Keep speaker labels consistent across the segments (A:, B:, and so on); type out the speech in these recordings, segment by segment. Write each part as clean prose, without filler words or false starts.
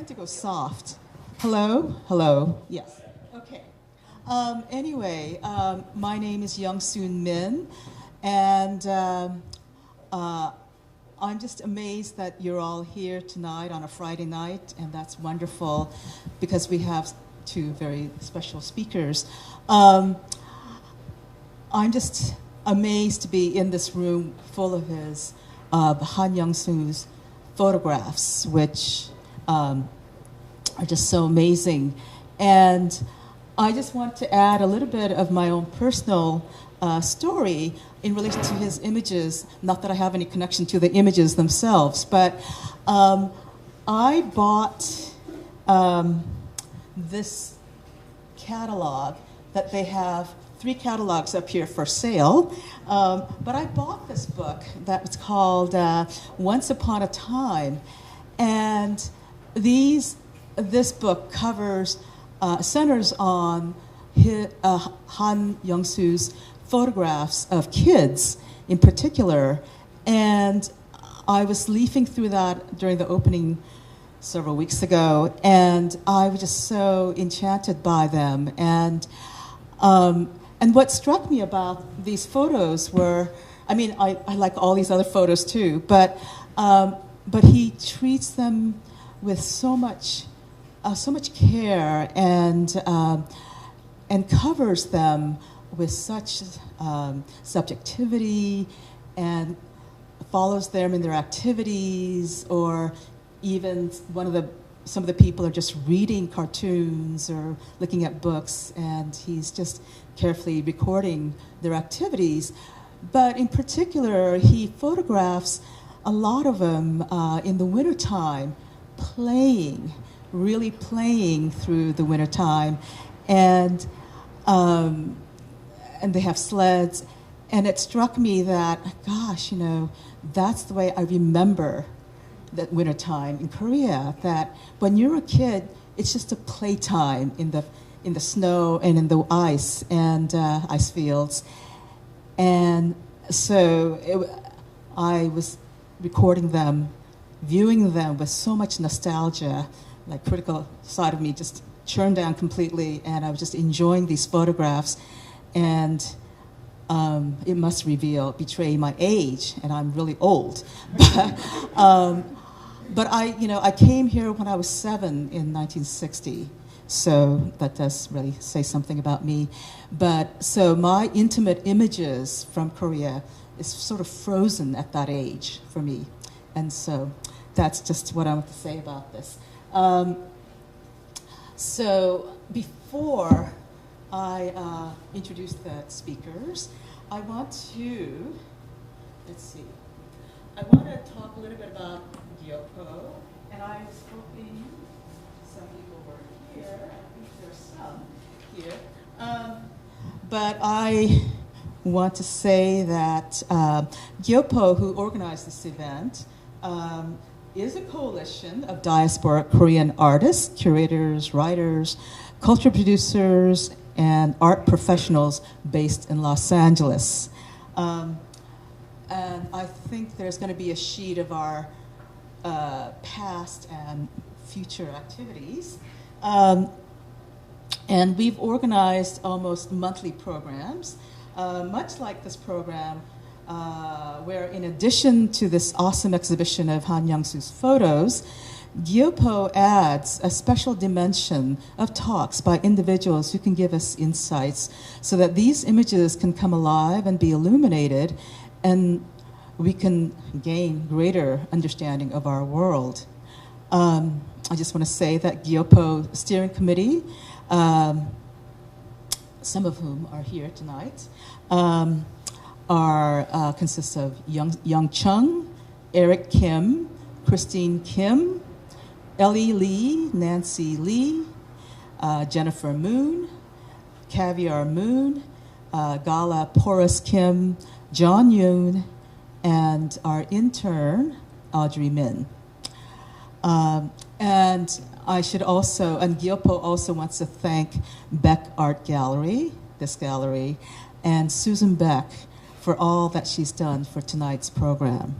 A: tend to go soft. Hello? Hello? Yes. Okay. My name is Youngsoo Min, and I'm just amazed that you're all here tonight on a Friday night, and that's wonderful because we have two very special speakers. I'm just amazed to be in this room full of Han Youngsoo's photographs, which are just so amazing. And I just want to add a little bit of my own personal story in relation to his images. Not that I have any connection to the images themselves, but I bought this catalog that they have. 3 catalogs up here for sale, but I bought this book that was called Once Upon a Time, and this book centers on Han Youngsoo's photographs of kids in particular, and I was leafing through that during the opening several weeks ago, and I was just so enchanted by them. And what struck me about these photos were, I like all these other photos too, but he treats them with so much care and covers them with such subjectivity and follows them in their activities, or even some of the people are just reading cartoons or looking at books, and he's just carefully recording their activities. But in particular, he photographs a lot of them in the wintertime, really playing through the wintertime. And they have sleds. And it struck me that, gosh, that's the way I remember that wintertime in Korea, that when you're a kid, it's just a playtime in the snow and in the ice and ice fields. And so I was recording them, viewing them with so much nostalgia, like critical side of me just churned down completely, and I was just enjoying these photographs. And it must betray my age, and I'm really old. But I came here when I was 7 in 1960, so that does really say something about me. But so my intimate images from Korea is sort of frozen at that age for me, and so that's just what I want to say about this. So before I introduce the speakers, I want to talk a little bit about Gyopo, and I was hoping some people were here. I think there's some here. But I want to say that Gyopo, who organized this event, is a coalition of diasporic Korean artists, curators, writers, culture producers, and art professionals based in Los Angeles. And I think there's going to be a sheet of our past and future activities. And we've organized almost monthly programs, much like this program, where in addition to this awesome exhibition of Han Youngsoo's photos, Gyopo adds a special dimension of talks by individuals who can give us insights so that these images can come alive and be illuminated, and we can gain greater understanding of our world. I just want to say that Gyopo Steering Committee, some of whom are here tonight, consists of Young Chung, Eric Kim, Christine Kim, Ellie Lee, Nancy Lee, Jennifer Moon, Caviar Moon, Gala Porus Kim, John Yoon, and our intern, Audrey Min. And Gyopo also wants to thank Baik Art Gallery, this gallery, and Susan Beck for all that she's done for tonight's program.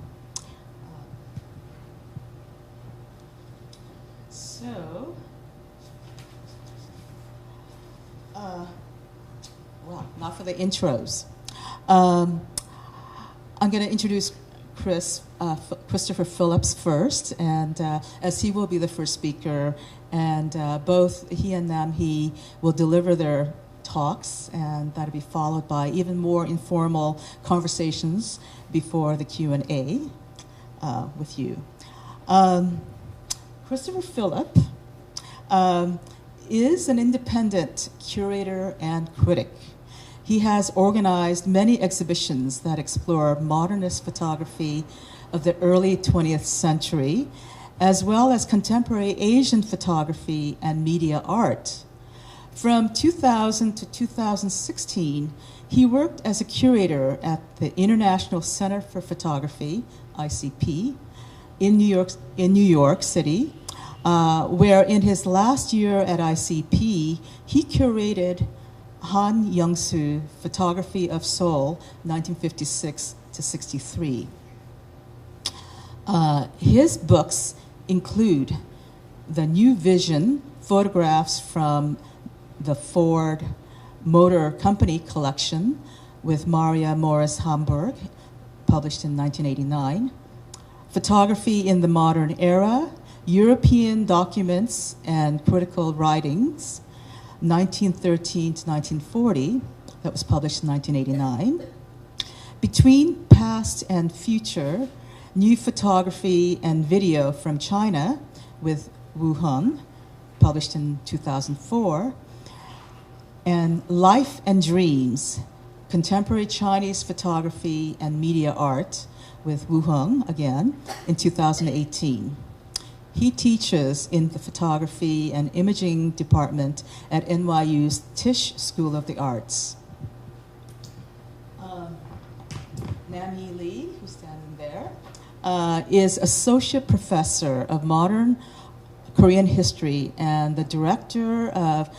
A: So, well, not for the intros. I'm going to introduce Christopher Phillips first, and as he will be the first speaker, and both he and Namhee will deliver their talks, and that'll be followed by even more informal conversations before the Q&A with you. Christopher Phillips is an independent curator and critic. He has organized many exhibitions that explore modernist photography of the early 20th century, as well as contemporary Asian photography and media art. From 2000 to 2016, he worked as a curator at the International Center for Photography, ICP, in New York City, where in his last year at ICP, he curated Han Youngsoo Photography of Seoul, 1956 to 63. His books include The New Vision, photographs from the Ford Motor Company collection with Maria Morris Hamburg, published in 1989, Photography in the Modern Era, European Documents and Critical Writings, 1913 to 1940, that was published in 1989. Between Past and Future, New Photography and Video from China with Wu Heng, published in 2004. And Life and Dreams, Contemporary Chinese Photography and Media Art with Wu Heng, again, in 2018. He teaches in the Photography and Imaging Department at NYU's Tisch School of the Arts. Namhee Lee, who's standing there, is Associate Professor of Modern Korean History and the Director of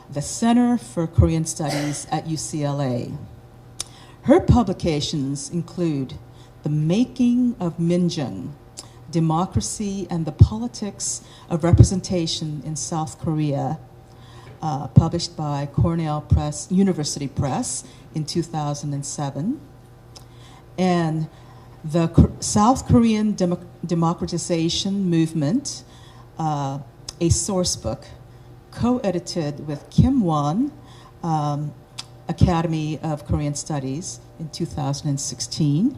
A: the Center for Korean Studies at UCLA. Her publications include The Making of Minjung, Democracy and the Politics of Representation in South Korea, published by Cornell University Press in 2007, and The South Korean Democratization Movement, a source book, co-edited with Kim Won, Academy of Korean Studies in 2016,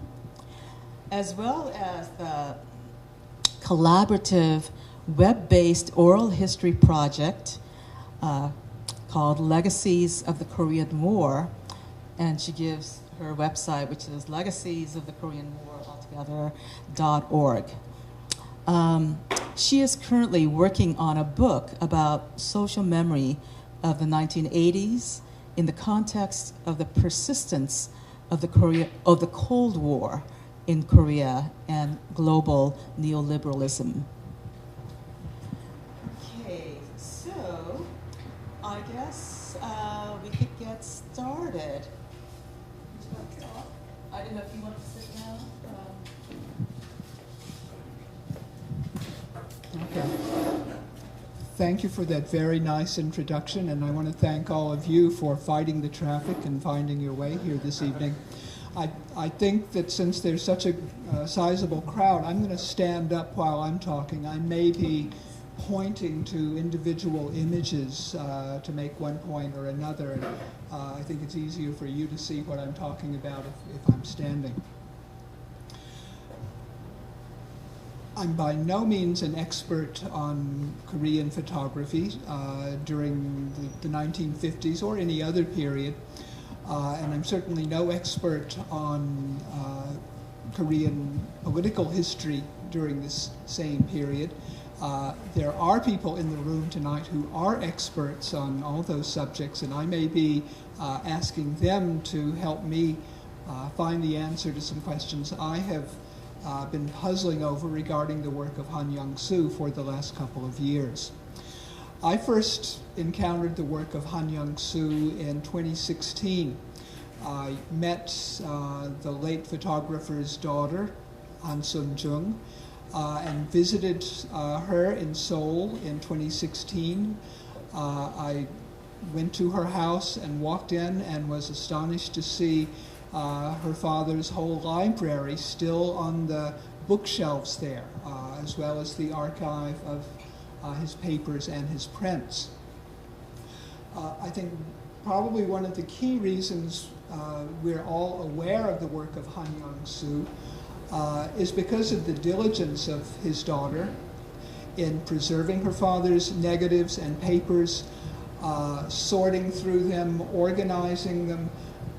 A: as well as the collaborative web-based oral history project called Legacies of the Korean War, and she gives her website, which is legaciesofthe-Korean-War-altogether.org. She is currently working on a book about social memory of the 1980s in the context of the persistence of the Cold War in Korea and global neoliberalism. Okay, so I guess we could get started. I don't know if you want to sit down.
B: Okay. Thank you for that very nice introduction, and I want to thank all of you for fighting the traffic and finding your way here this evening. I think that since there's such a sizable crowd, I'm going to stand up while I'm talking. I may be pointing to individual images to make one point or another. I think it's easier for you to see what I'm talking about if I'm standing. I'm by no means an expert on Korean photography during the 1950s or any other period. And I'm certainly no expert on Korean political history during this same period. There are people in the room tonight who are experts on all those subjects, and I may be asking them to help me find the answer to some questions I have been puzzling over regarding the work of Han Youngsoo for the last couple of years. I first encountered the work of Han Youngsoo in 2016. I met the late photographer's daughter, Han Sun-jung, and visited her in Seoul in 2016. I went to her house and walked in and was astonished to see her father's whole library still on the bookshelves there, as well as the archive of his papers and his prints. I think probably one of the key reasons we're all aware of the work of Han Youngsoo is because of the diligence of his daughter in preserving her father's negatives and papers, sorting through them, organizing them,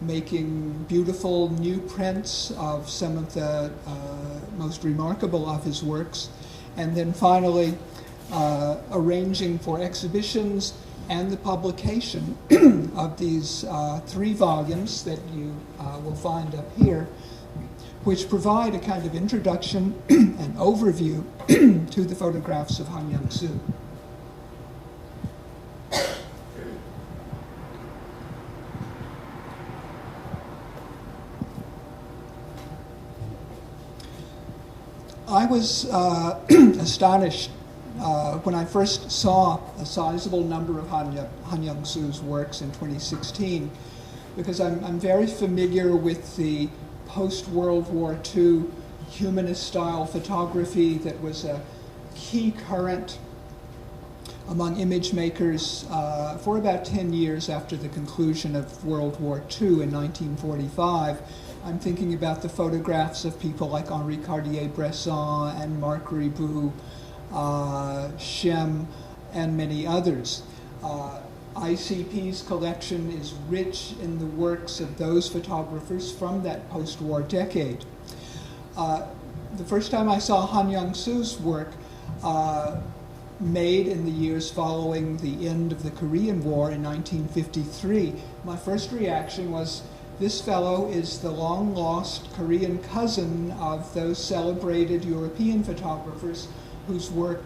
B: making beautiful new prints of some of the most remarkable of his works, and then finally arranging for exhibitions and the publication of these 3 volumes that you will find up here, which provide a kind of introduction and overview to the photographs of Han Youngsoo. I was astonished when I first saw a sizable number of Han Youngsoo's works in 2016, because I'm very familiar with the post-World War II humanist-style photography that was a key current among image makers for about 10 years after the conclusion of World War II in 1945. I'm thinking about the photographs of people like Henri Cartier-Bresson and Marc Ribot, Shem, and many others. ICP's collection is rich in the works of those photographers from that post-war decade. The first time I saw Han Youngsoo's work made in the years following the end of the Korean War in 1953, my first reaction was, this fellow is the long-lost Korean cousin of those celebrated European photographers whose work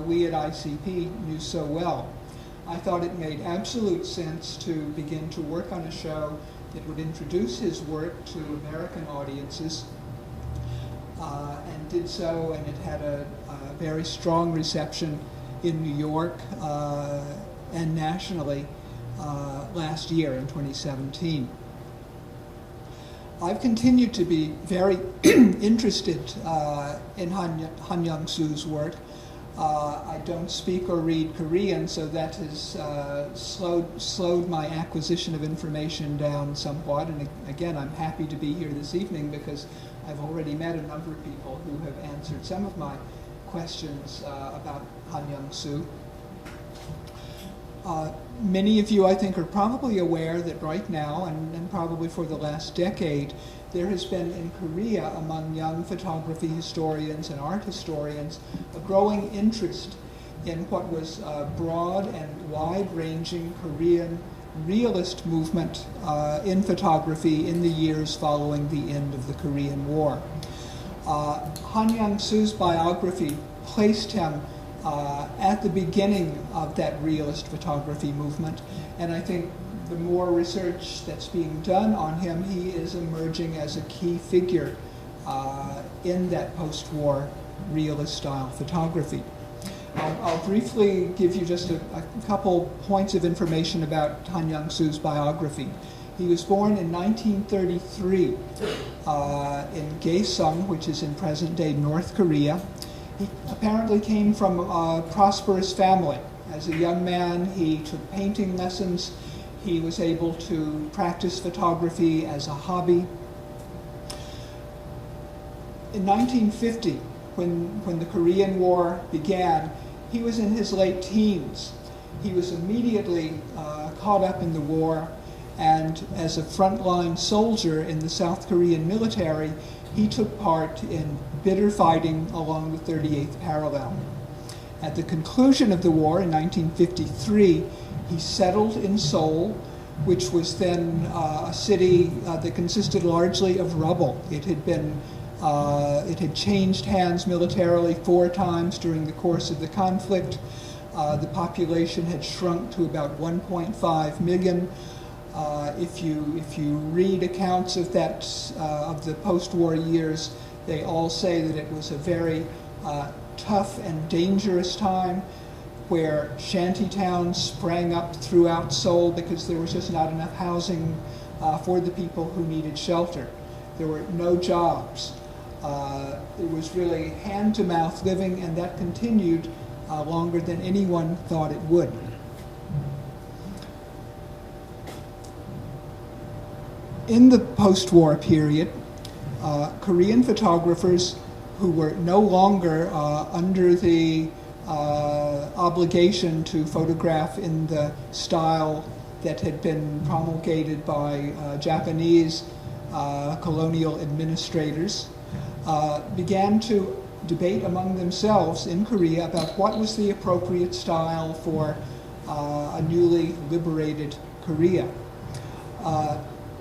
B: we at ICP knew so well. I thought it made absolute sense to begin to work on a show that would introduce his work to American audiences, and did so, and it had a very strong reception in New York and nationally last year in 2017. I've continued to be very interested in Han Youngsoo's work. I don't speak or read Korean, so that has slowed my acquisition of information down somewhat. And again, I'm happy to be here this evening because I've already met a number of people who have answered some of my questions about Han Youngsoo. Many of you, I think, are probably aware that right now, and probably for the last decade, there has been in Korea, among young photography historians and art historians, a growing interest in what was a broad and wide-ranging Korean realist movement in photography in the years following the end of the Korean War. Han Youngsoo's biography placed him at the beginning of that realist photography movement, and I think the more research that's being done on him, he is emerging as a key figure in that post-war realist style photography. I'll briefly give you just a couple points of information about Han Youngsoo's biography. He was born in 1933 in Gaesung, which is in present-day North Korea. He apparently came from a prosperous family. As a young man, he took painting lessons. He was able to practice photography as a hobby. In 1950, when the Korean War began, he was in his late teens. He was immediately caught up in the war, and as a frontline soldier in the South Korean military, he took part in bitter fighting along the 38th parallel. At the conclusion of the war in 1953, he settled in Seoul, which was then a city that consisted largely of rubble. It had changed hands militarily 4 times during the course of the conflict. The population had shrunk to about 1.5 million. If you read accounts of that of the post-war years, they all say that it was a very tough and dangerous time where shanty towns sprang up throughout Seoul because there was just not enough housing for the people who needed shelter. There were no jobs. It was really hand-to-mouth living, and that continued longer than anyone thought it would. In the post-war period, Korean photographers who were no longer under the obligation to photograph in the style that had been promulgated by Japanese colonial administrators, began to debate among themselves in Korea about what was the appropriate style for a newly liberated Korea.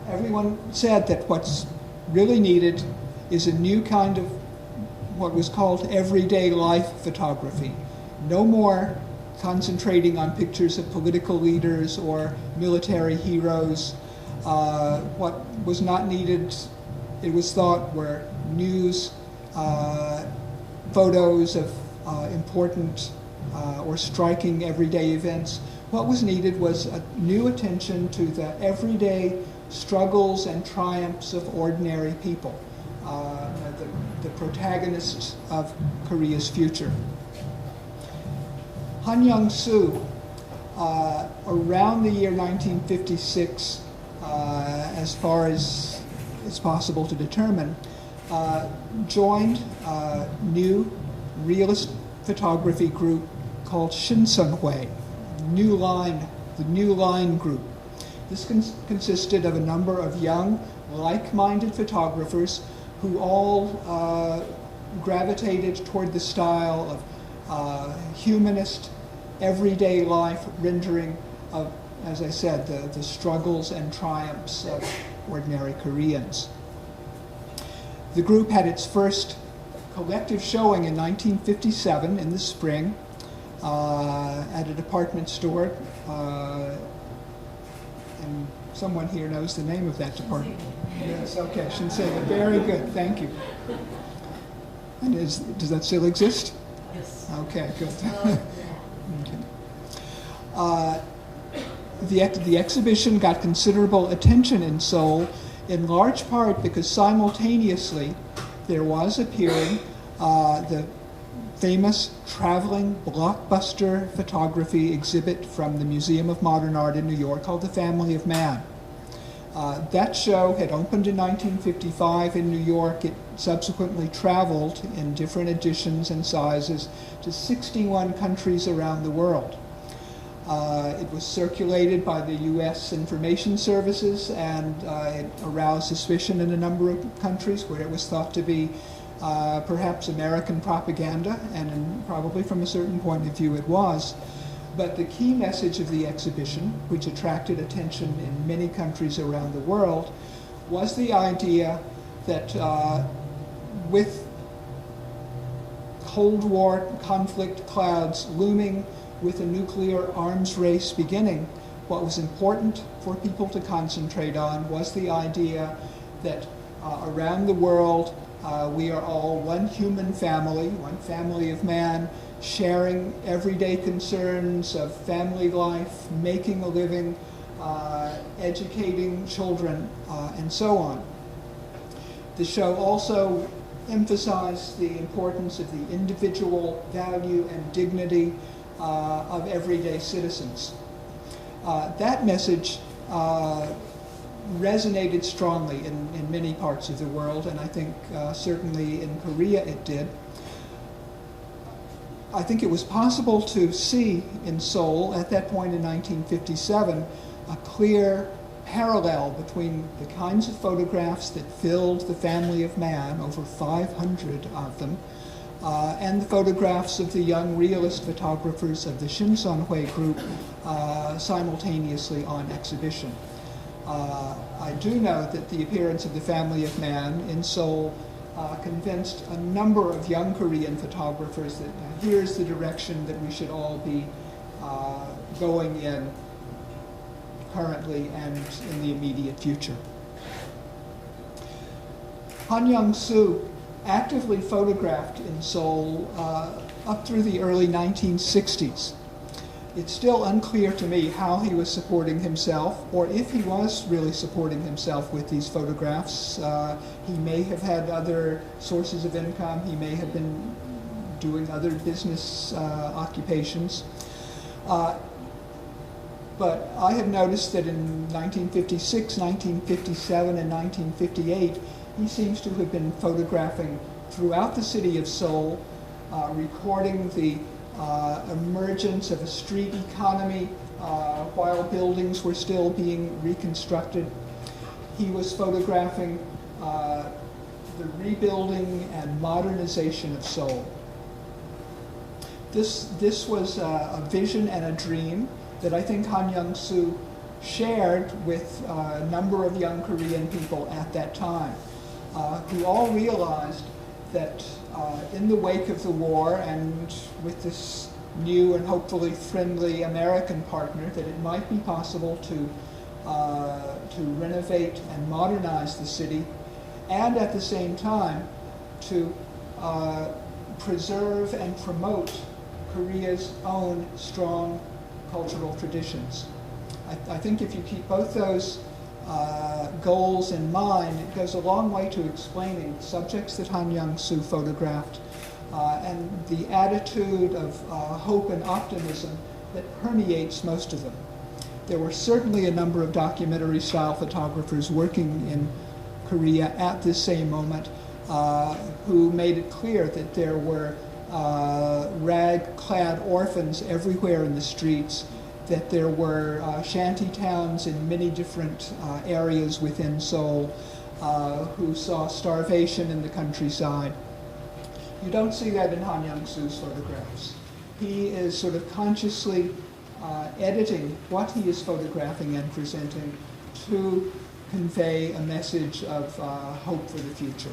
B: Everyone said that what's really needed is a new kind of what was called everyday life photography. No more concentrating on pictures of political leaders or military heroes. What was not needed, it was thought, were news photos of important or striking everyday events. What was needed was a new attention to the everyday struggles and triumphs of ordinary people, the protagonists of Korea's future. Han Youngsoo, around the year 1956, as far as it's possible to determine, joined a new realist photography group called Shinseonhwae, the New Line group. This consisted of a number of young, like-minded photographers who all gravitated toward the style of humanist, everyday life rendering of, as I said, the struggles and triumphs of ordinary Koreans. The group had its first collective showing in 1957 in the spring at a department store. And someone here knows the name of that department. Yes, okay, Shinseiga. Very good, thank you. And does that still exist?
C: Yes.
B: Okay, good. The exhibition got considerable attention in Seoul, in large part because simultaneously there was appearing the famous traveling blockbuster photography exhibit from the Museum of Modern Art in New York called The Family of Man. That show had opened in 1955 in New York. It subsequently traveled in different editions and sizes to 61 countries around the world. It was circulated by the U.S. information services, and it aroused suspicion in a number of countries where it was thought to be perhaps American propaganda, and probably from a certain point of view it was. But the key message of the exhibition, which attracted attention in many countries around the world, was the idea that with Cold War conflict clouds looming, with a nuclear arms race beginning, what was important for people to concentrate on was the idea that around the world we are all one human family, one family of man, sharing everyday concerns of family life, making a living, educating children, and so on. The show also emphasized the importance of the individual value and dignity of everyday citizens. That message resonated strongly in many parts of the world, and I think certainly in Korea it did. I think it was possible to see in Seoul at that point in 1957 a clear parallel between the kinds of photographs that filled The Family of Man, over 500 of them, and the photographs of the young realist photographers of the Shinseonhwae group simultaneously on exhibition. I do know that the appearance of The Family of Man in Seoul convinced a number of young Korean photographers that here's the direction that we should all be going in currently and in the immediate future. Han Youngsoo actively photographed in Seoul up through the early 1960s. It's still unclear to me how he was supporting himself, or if he was really supporting himself with these photographs. He may have had other sources of income. He may have been doing other business occupations. But I have noticed that in 1956, 1957, and 1958, he seems to have been photographing throughout the city of Seoul, recording the emergence of a street economy while buildings were still being reconstructed. He was photographing the rebuilding and modernization of Seoul. This was a vision and a dream that I think Han Youngsoo shared with a number of young Korean people at that time, who all realized that in the wake of the war and with this new and hopefully friendly American partner, that it might be possible to renovate and modernize the city, and at the same time to preserve and promote Korea's own strong cultural traditions. I think if you keep both those goals in mind, it goes a long way to explaining subjects that Han Youngsoo photographed and the attitude of hope and optimism that permeates most of them. There were certainly a number of documentary-style photographers working in Korea at this same moment who made it clear that there were rag-clad orphans everywhere in the streets, that there were shanty towns in many different areas within Seoul who saw starvation in the countryside. You don't see that in Han Youngsoo's photographs. He is sort of consciously editing what he is photographing and presenting to convey a message of hope for the future.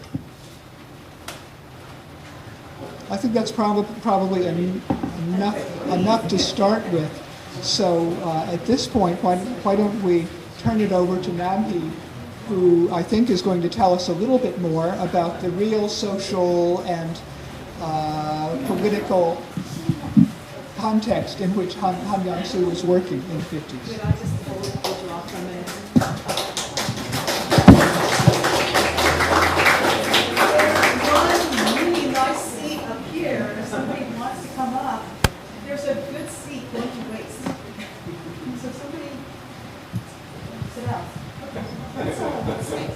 B: I think that's probably enough to start with. So at this point, why don't we turn it over to Namhee, who I think is going to tell us a little bit more about the real social and political context in which Han Youngsoo was working in the 50s.
C: Could I just hold you off for a minute? One really nice seat up here. If somebody wants to come up, there's a good seat going to waste. So somebody sit down. That's all. That's it.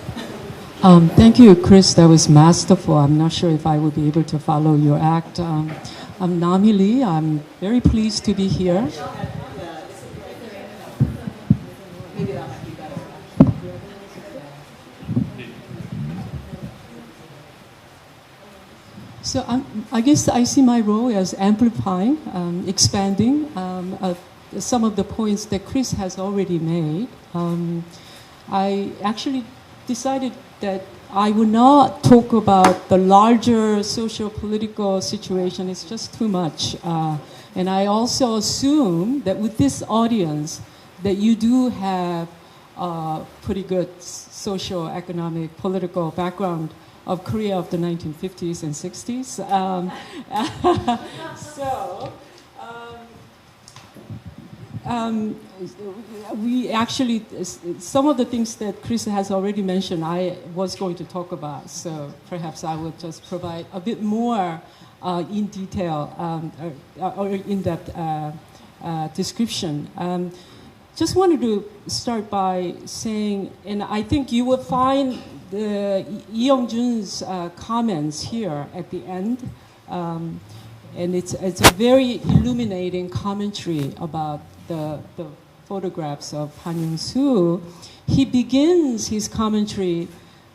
D: Thank you, Chris. That was masterful. I'm not sure if I will be able to follow your act. I'm Namhee Lee. I'm very pleased to be here.
C: Maybe that might be better.
D: So I guess I see my role as amplifying, expanding some of the points that Chris has already made. I actually decided that I would not talk about the larger socio-political situation. It's just too much. And I also assume that with this audience, that you do have pretty good socio-economic, political background of Korea of the 1950s and 60s. We actually, some of the things that Chris has already mentioned, I was going to talk about. So perhaps I will just provide a bit more in detail or in-depth description. Just wanted to start by saying, and I think you will find the Lee Young-jun's comments here at the end, and it's a very illuminating commentary about the photographs of Han Youngsoo. He begins his commentary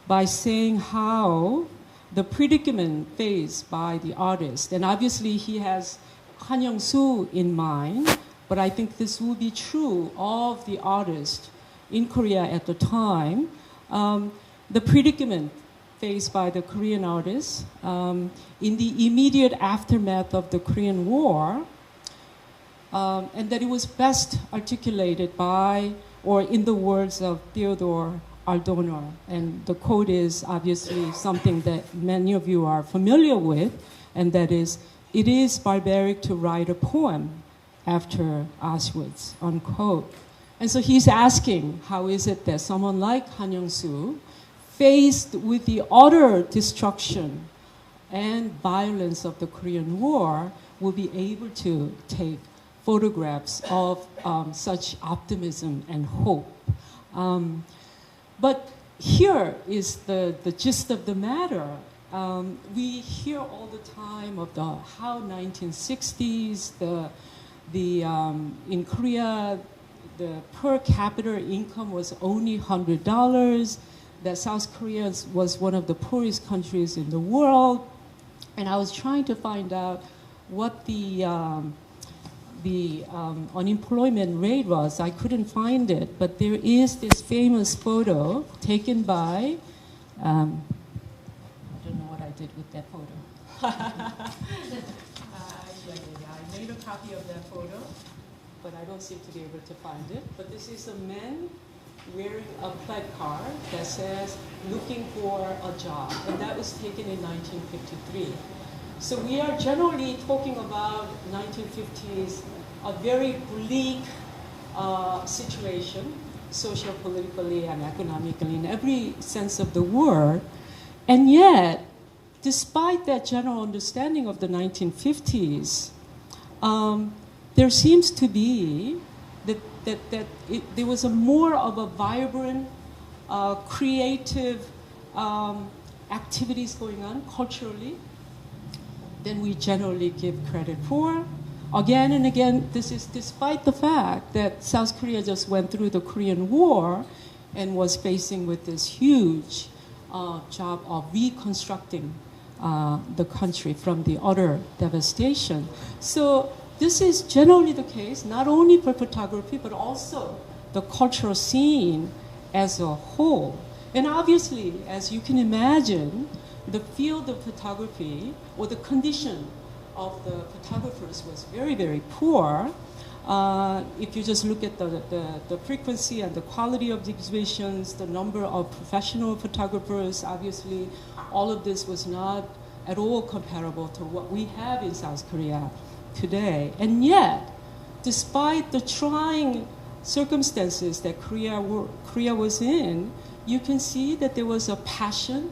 D: by saying how the predicament faced by the artist, and obviously he has Han Youngsoo in mind, but I think this will be true of the artists in Korea at the time. The predicament faced by the Korean artists in the immediate aftermath of the Korean War, and that it was best articulated by, or in the words of Theodore our donor. And the quote is obviously something that many of you are familiar with, and that is, "It is barbaric to write a poem after Auschwitz," unquote. And so he's asking, how is it that someone like Han Youngsoo, faced with the utter destruction and violence of the Korean War, will be able to take photographs of such optimism and hope. But here is the gist of the matter. We hear all the time of how 1960s, in Korea, the per capita income was only $100, that South Korea was one of the poorest countries in the world. And I was trying to find out what the unemployment rate was. I couldn't find it, but there is this famous photo taken by, I don't know what I did with that photo. I made a copy of that photo, but I don't seem to be able to find it. But this is a man wearing a placard that says, "Looking for a job," and that was taken in 1953. So we are generally talking about 1950s, a very bleak situation, socio-politically and economically, in every sense of the word. And yet, despite that general understanding of the 1950s, there seems to be there was more of a vibrant, creative activities going on culturally than we generally give credit for. Again and again, this is despite the fact that South Korea just went through the Korean War and was facing with this huge job of reconstructing the country from the utter devastation. So this is generally the case, not only for photography, but also the cultural scene as a whole. And obviously, as you can imagine, the field of photography, or the condition of the photographers, was very, very poor. If you just look at the frequency and the quality of the exhibitions, the number of professional photographers, obviously, all of this was not at all comparable to what we have in South Korea today. And yet, despite the trying circumstances that Korea was in, you can see that there was a passion,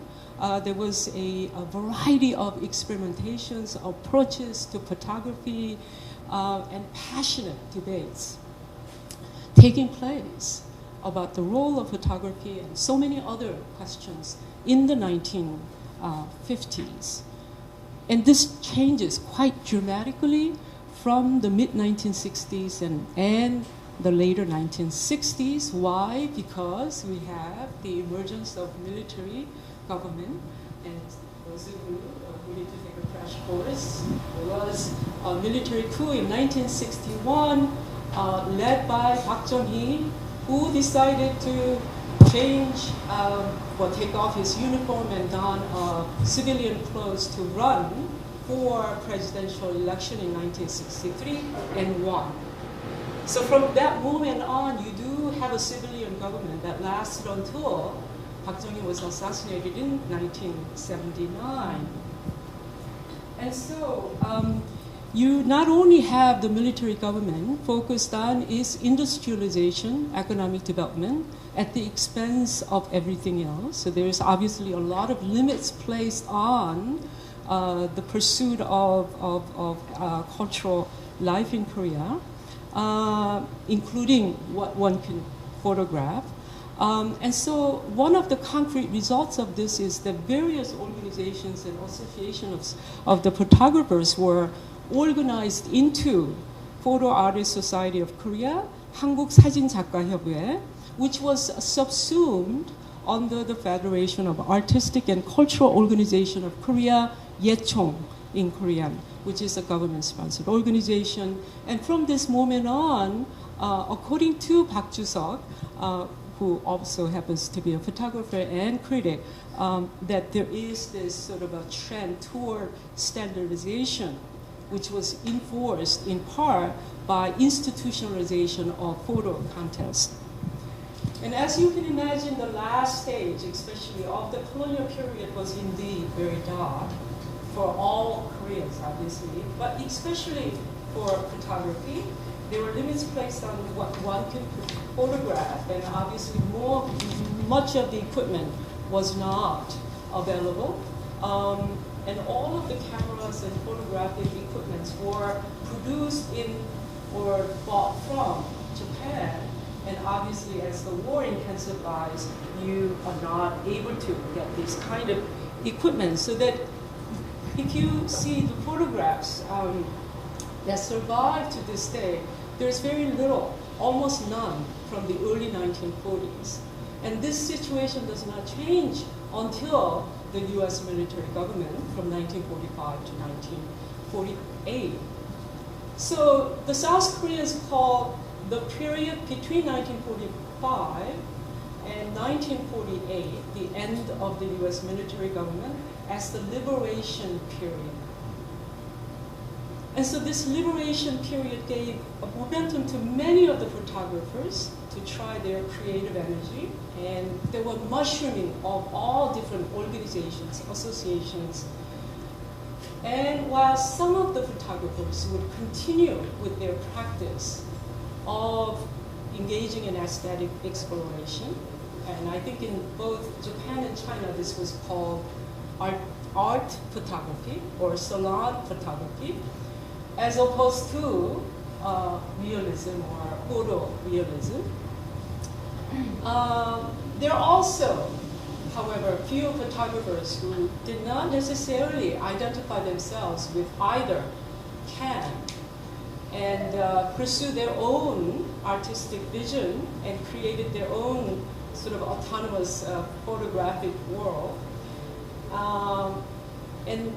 D: there was a variety of experimentations, approaches to photography, and passionate debates taking place about the role of photography and so many other questions in the 1950s. And this changes quite dramatically from the mid-1960s and the later 1960s. Why? Because we have the emergence of military government. And those of you who need to take a crash course, there was a military coup in 1961 led by Park Chung-hee, who decided to change, take off his uniform and don civilian clothes to run for presidential election in 1963 and won. So from that moment on, you do have a civilian government that lasted until Park Chung-hee was assassinated in 1979. And so you not only have the military government focused on its industrialization, economic development, at the expense of everything else. So there's obviously a lot of limits placed on the pursuit of cultural life in Korea, including what one can photograph. And so one of the concrete results of this is that various organizations and associations of the photographers were organized into Photo Artists Society of Korea, 한국 사진작가협회, which was subsumed under the Federation of Artistic and Cultural Organization of Korea, Yechong in Korean, which is a government-sponsored organization. And from this moment on, according to Park Ju-seok, who also happens to be a photographer and critic, that there is this sort of a trend toward standardization, which was enforced in part by institutionalization of photo contests. And as you can imagine, the last stage, especially of the colonial period, was indeed very dark for all Koreans, obviously, but especially for photography. There were limits placed on what one could photograph, and obviously much of the equipment was not available. And all of the cameras and photographic equipments were produced in or bought from Japan. And obviously, as the war intensifies, you are not able to get this kind of equipment. So that if you see the photographs that survive to this day, there's very little, almost none, from the early 1940s. And this situation does not change until the US military government from 1945 to 1948. So the South Koreans called the period between 1945 and 1948, the end of the US military government, as the liberation period. And so this liberation period gave a momentum to many of the photographers to try their creative energy. And there were mushrooming of all different organizations, associations. And while some of the photographers would continue with their practice of engaging in aesthetic exploration, and I think in both Japan and China this was called art photography or salon photography, as opposed to realism or photorealism. There are also, however, few photographers who did not necessarily identify themselves with either camp and pursue their own artistic vision and created their own sort of autonomous photographic world. And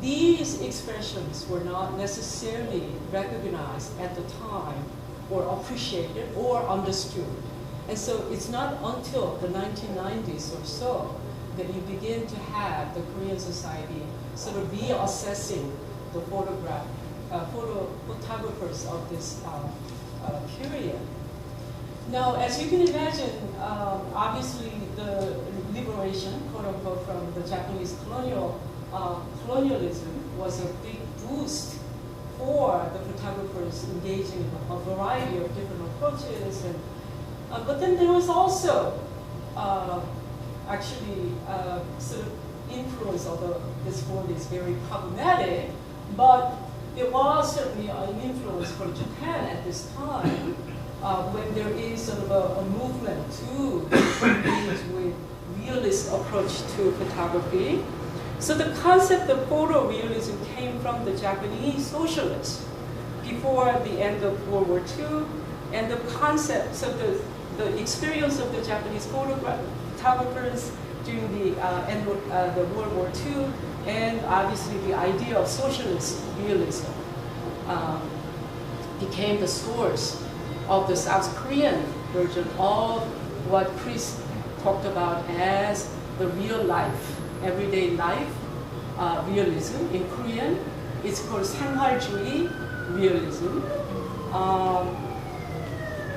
D: these expressions were not necessarily recognized at the time or appreciated or understood. And so it's not until the 1990s or so that you begin to have the Korean society sort of reassessing the photographers of this period. Now, as you can imagine, obviously the liberation, quote unquote, from the Japanese colonialism was a big boost for the photographers engaging in a variety of different approaches. And, but then there was also actually sort of influence, although this word is very problematic, but there was certainly an influence from Japan at this time when there is sort of a movement to engage with realist approach to photography. So the concept of photorealism came from the Japanese socialists before the end of World War II, and the concepts of the experience of the Japanese photographers during the end of the World War II, and obviously the idea of socialist realism became the source of the South Korean version of what Chris talked about as the real life, everyday life realism. In Korean, it's called 생활주의 realism.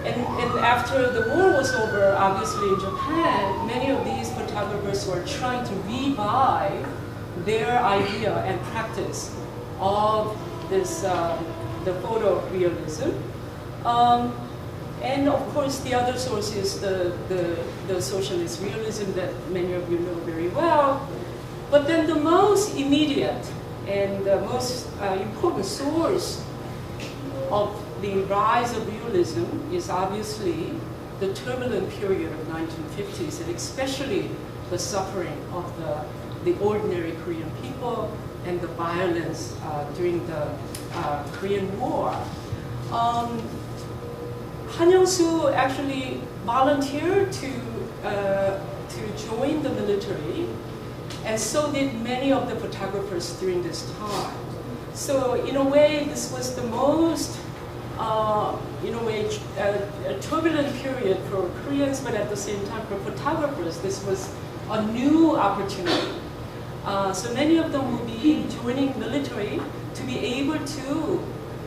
D: And after the war was over, obviously in Japan, many of these photographers were trying to revive their idea and practice of this, the photorealism. And of course, the other source is the socialist realism that many of you know very well. But then the most immediate and the most important source of the rise of realism is obviously the turbulent period of 1950s, and especially the suffering of the ordinary Korean people and the violence during the Korean War. Han Youngsoo actually volunteered to join the military, and so did many of the photographers during this time. So in a way, this was the most, in a way, a turbulent period for Koreans, but at the same time for photographers, this was a new opportunity. So many of them will be joining military to be able to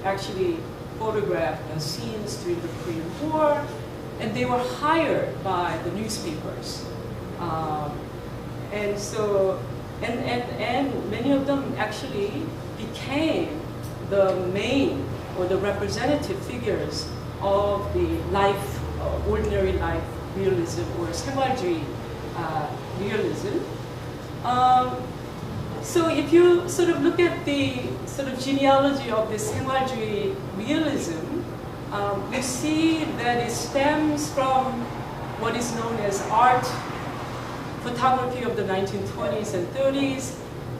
D: actually photograph the scenes during the Korean War, and they were hired by the newspapers. And so, and many of them actually became the main or the representative figures of the life, ordinary life realism or 생활주의 realism. So if you sort of look at the sort of genealogy of this 생활주의 realism, you see that it stems from what is known as art photography of the 1920s and 30s.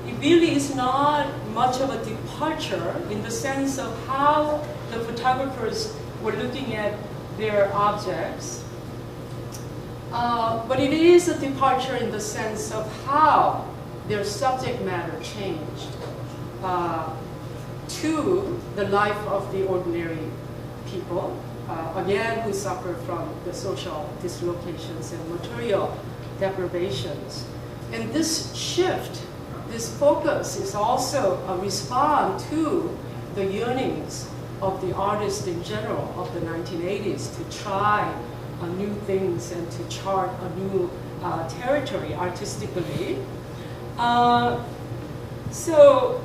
D: It really is not much of a departure in the sense of how the photographers were looking at their objects. But it is a departure in the sense of how their subject matter changed to the life of the ordinary people, again, who suffer from the social dislocations and material deprivations. And this shift, this focus is also a response to the yearnings of the artists in general of the 1980s to try new things and to chart a new territory artistically. So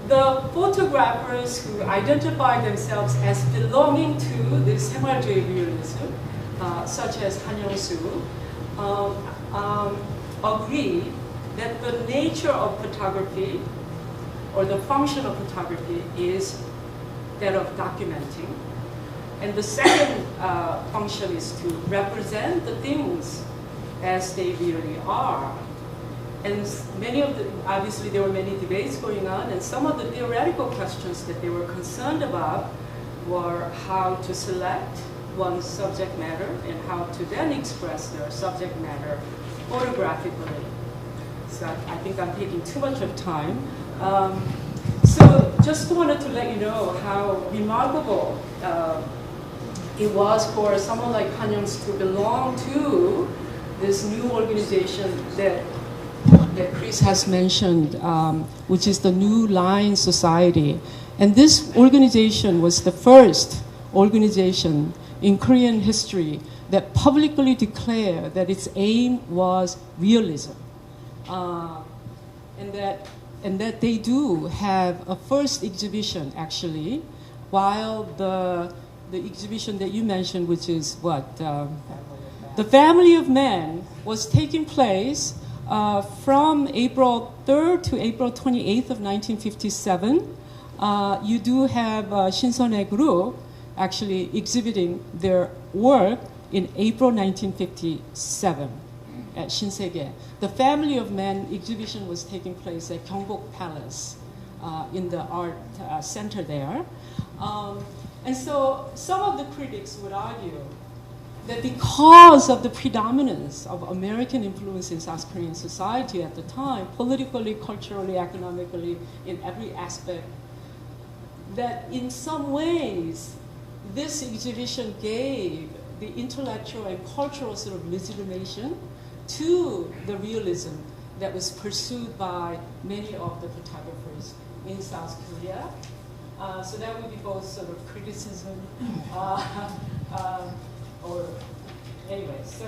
D: the photographers who identify themselves as belonging to this 생활주의 realism, such as Han Youngsoo, agree that the nature of photography or the function of photography is that of documenting. And the second function is to represent the things as they really are. And many of the, obviously there were many debates going on, and some of the theoretical questions that they were concerned about were how to select one's subject matter and how to then express their subject matter photographically. So I think I'm taking too much of time. So just wanted to let you know how remarkable it was for someone like Han Youngsoo to belong to this new organization that Chris has mentioned, which is the New Line Society. And this organization was the first organization in Korean history that publicly declared that its aim was realism. And that they do have a first exhibition, actually, while the exhibition that you mentioned, which is what? The Family of Men, was taking place from April 3rd to April 28th of 1957. You do have Shinseonhae Group actually exhibiting their work in April 1957 at Shinsegae. The Family of Men exhibition was taking place at Gyeongbok Palace in the art center there. And so some of the critics would argue that because of the predominance of American influence in South Korean society at the time, politically, culturally, economically, in every aspect, that in some ways, this exhibition gave the intellectual and cultural sort of legitimation to the realism that was pursued by many of the photographers in South Korea. So that would be both sort of criticism, or anyway. So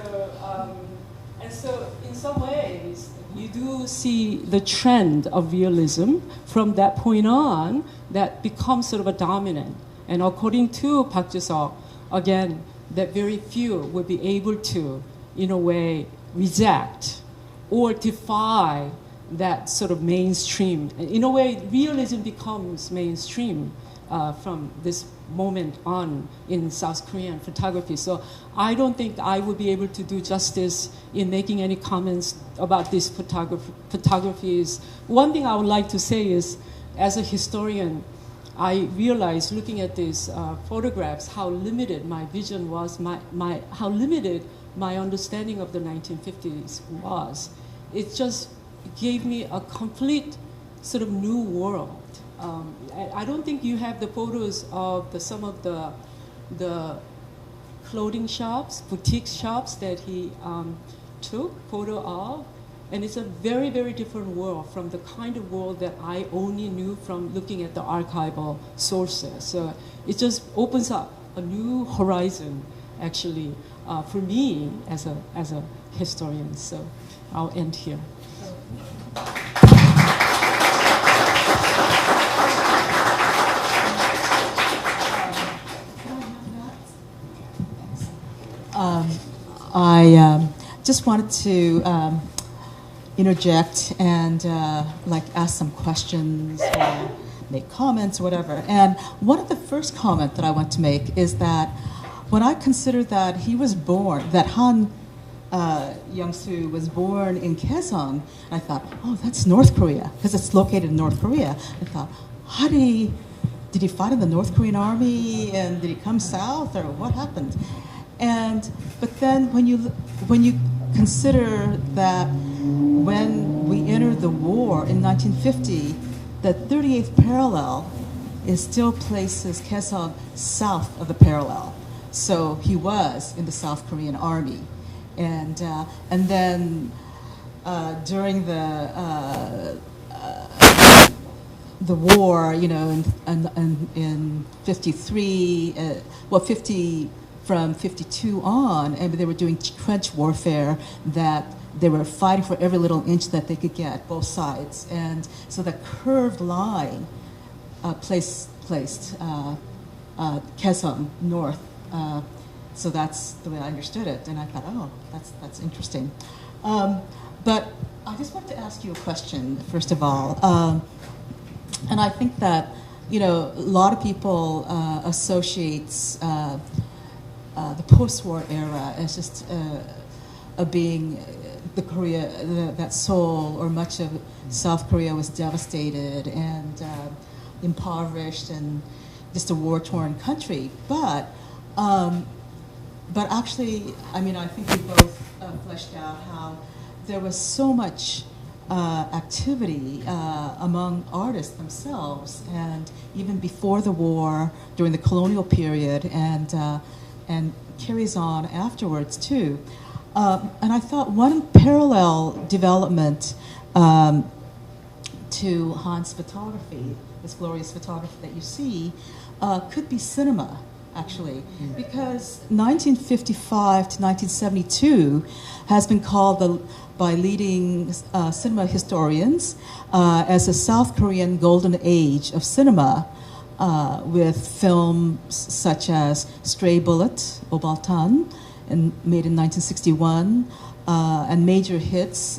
D: and so in some ways, you do see the trend of realism from that point on that becomes sort of a dominant. And according to Park Ji-seok, again, that very few would be able to, in a way, reject or defy that sort of mainstream. In a way, realism becomes mainstream from this moment on in South Korean photography. So I don't think I would be able to do justice in making any comments about these photographies. One thing I would like to say is, as a historian, I realized looking at these photographs how limited my vision was, how limited my understanding of the 1950s was. It just gave me a complete sort of new world. I don't think you have the photos of some of the clothing shops, boutique shops that he took photo of. And it's a very, very different world from the kind of world that I only knew from looking at the archival sources. So it just opens up a new horizon actually, for me as a historian. So I'll end here.
A: I just wanted to interject and ask some questions or make comments or whatever. And one of the first comment that I want to make is that when I consider that he was born, that Han Youngsoo was born in Kaesong, I thought, oh, that's North Korea, because it's located in North Korea. I thought, how did he fight in the North Korean army, and did he come south, or what happened? But then when you consider that when we entered the war in 1950, the 38th parallel still places Kaesong south of the parallel. So he was in the South Korean army. And then during the war, in 53, from 52 on, and they were doing trench warfare, that they were fighting for every little inch that they could get, both sides. And so that curved line placed Kaesong north. So that's the way I understood it. And I thought, oh, that's interesting. But I just wanted to ask you a question, first of all. And I think that, a lot of people associates the post-war era as just being the Korea, that Seoul or much of South Korea was devastated and impoverished and just a war-torn country. But actually, I think we both fleshed out how there was so much activity among artists themselves, and even before the war, during the colonial period, and carries on afterwards too. And I thought one parallel development to Han's photography, this glorious photography that you see, could be cinema, actually, because 1955 to 1972 has been called by leading cinema historians as a South Korean golden age of cinema, with films such as Stray Bullet, Obaltan, made in 1961, and major hits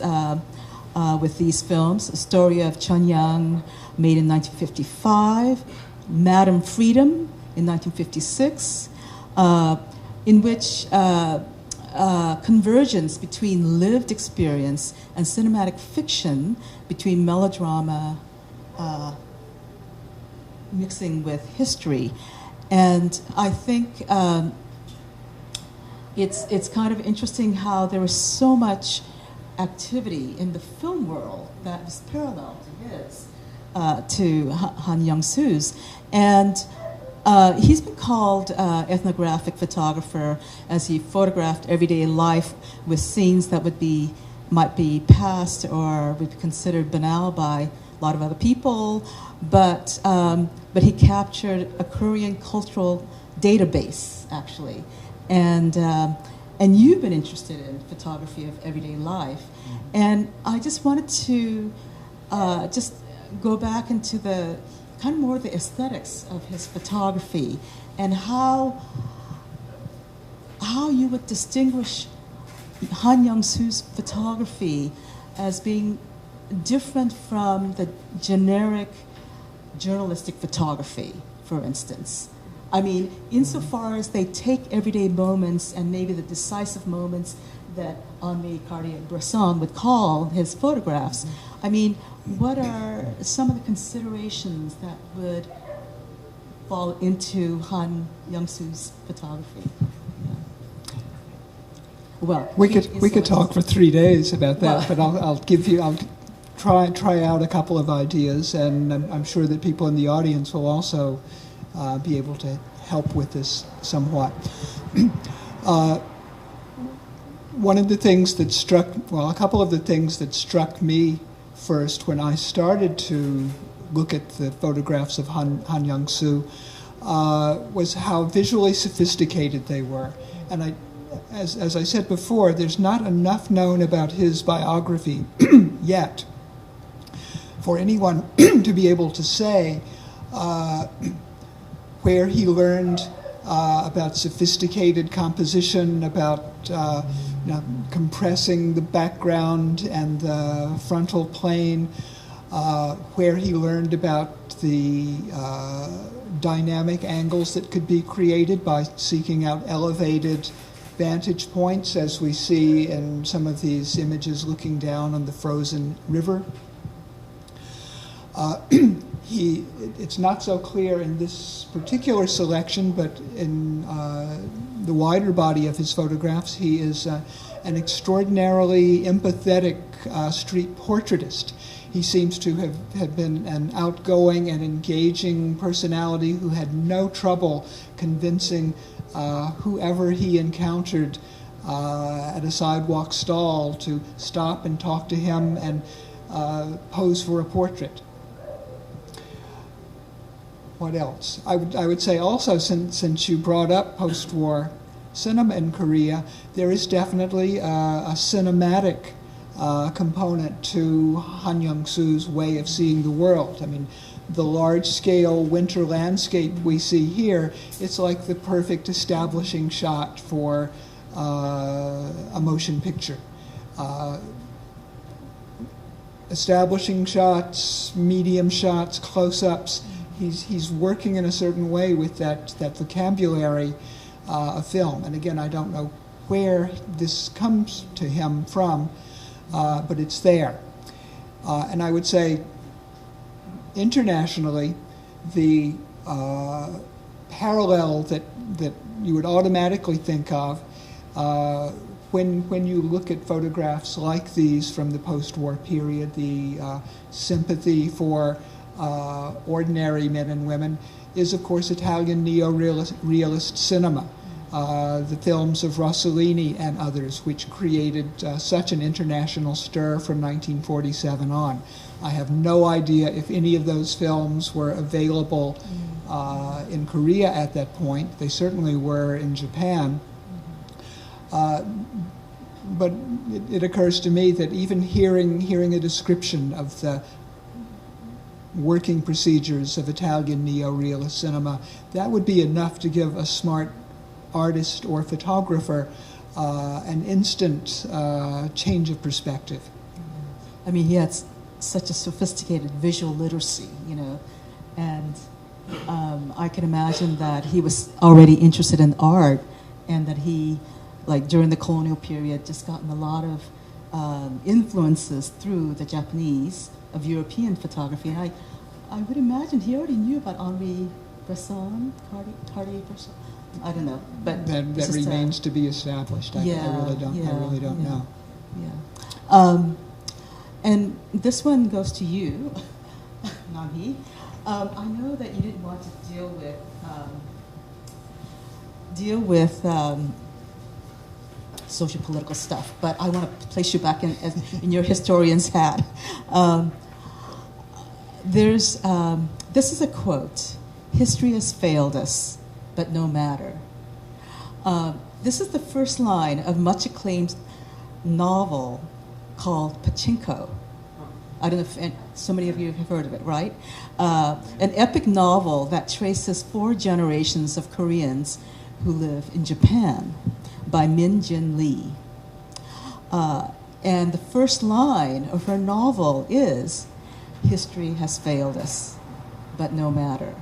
A: with these films: A Story of Cheonyang, made in 1955, Madam Freedom in 1956, in which convergence between lived experience and cinematic fiction, between melodrama mixing with history. And I think it's kind of interesting how there was so much activity in the film world that was parallel to his, to Han Youngsoo's. And he's been called ethnographic photographer, as he photographed everyday life with scenes that might be past or would be considered banal by a lot of other people, but he captured a Korean cultural database, actually, and you've been interested in photography of everyday life, and I just wanted to just go back into the kind of more the aesthetics of his photography, and how you would distinguish Han Youngsoo's photography as being different from the generic journalistic photography, for instance. I mean, insofar as they take everyday moments and maybe the decisive moments that Henri Cartier-Bresson would call his photographs, I mean, what are some of the considerations that would fall into Han Youngsoo's photography? Yeah. Well,
B: we could talk for 3 days about that, but I'll try out a couple of ideas, and I'm sure that people in the audience will also be able to help with this somewhat. One of the things that a couple of the things that struck me first when I started to look at the photographs of Han Youngsoo was how visually sophisticated they were, And as I said before, there's not enough known about his biography yet for anyone to be able to say where he learned about sophisticated composition, about compressing the background and the frontal plane, where he learned about the dynamic angles that could be created by seeking out elevated vantage points, as we see in some of these images looking down on the frozen river. It's not so clear in this particular selection, but in the wider body of his photographs, he is an extraordinarily empathetic street portraitist. He seems to have been an outgoing and engaging personality who had no trouble convincing whoever he encountered at a sidewalk stall to stop and talk to him and pose for a portrait. What else? I would say also, since you brought up post-war cinema in Korea, there is definitely a cinematic component to Han Youngsoo's way of seeing the world. I mean, the large-scale winter landscape we see here, it's like the perfect establishing shot for a motion picture. Establishing shots, medium shots, close-ups. He's working in a certain way with that vocabulary of film. And again, I don't know where this comes to him from, but it's there. And I would say, internationally, the parallel that you would automatically think of when you look at photographs like these from the post-war period, the sympathy for ordinary men and women, is of course Italian neo-realist cinema. The films of Rossellini and others, which created such an international stir from 1947 on. I have no idea if any of those films were available in Korea at that point. They certainly were in Japan. But it occurs to me that even hearing a description of the working procedures of Italian neo-realist cinema, that would be enough to give a smart artist or photographer an instant change of perspective.
A: I mean, he had such a sophisticated visual literacy, and I can imagine that he was already interested in art, and that he, like during the colonial period, just gotten a lot of influences through the Japanese of European photography. And I would imagine he already knew about Henri Bresson, Cartier-Bresson. I don't know, but
B: that remains to be established. I really don't know.
A: Yeah. And this one goes to you, Namhee. I know that you didn't want to deal with social political stuff, but I want to place you back in your historian's hat. This is a quote: "History has failed us, but no matter." This is the first line of much acclaimed novel called Pachinko. I don't know if so many of you have heard of it, right? An epic novel that traces 4 generations of Koreans who live in Japan by Min Jin Lee. And the first line of her novel is, "History has failed us, but no matter."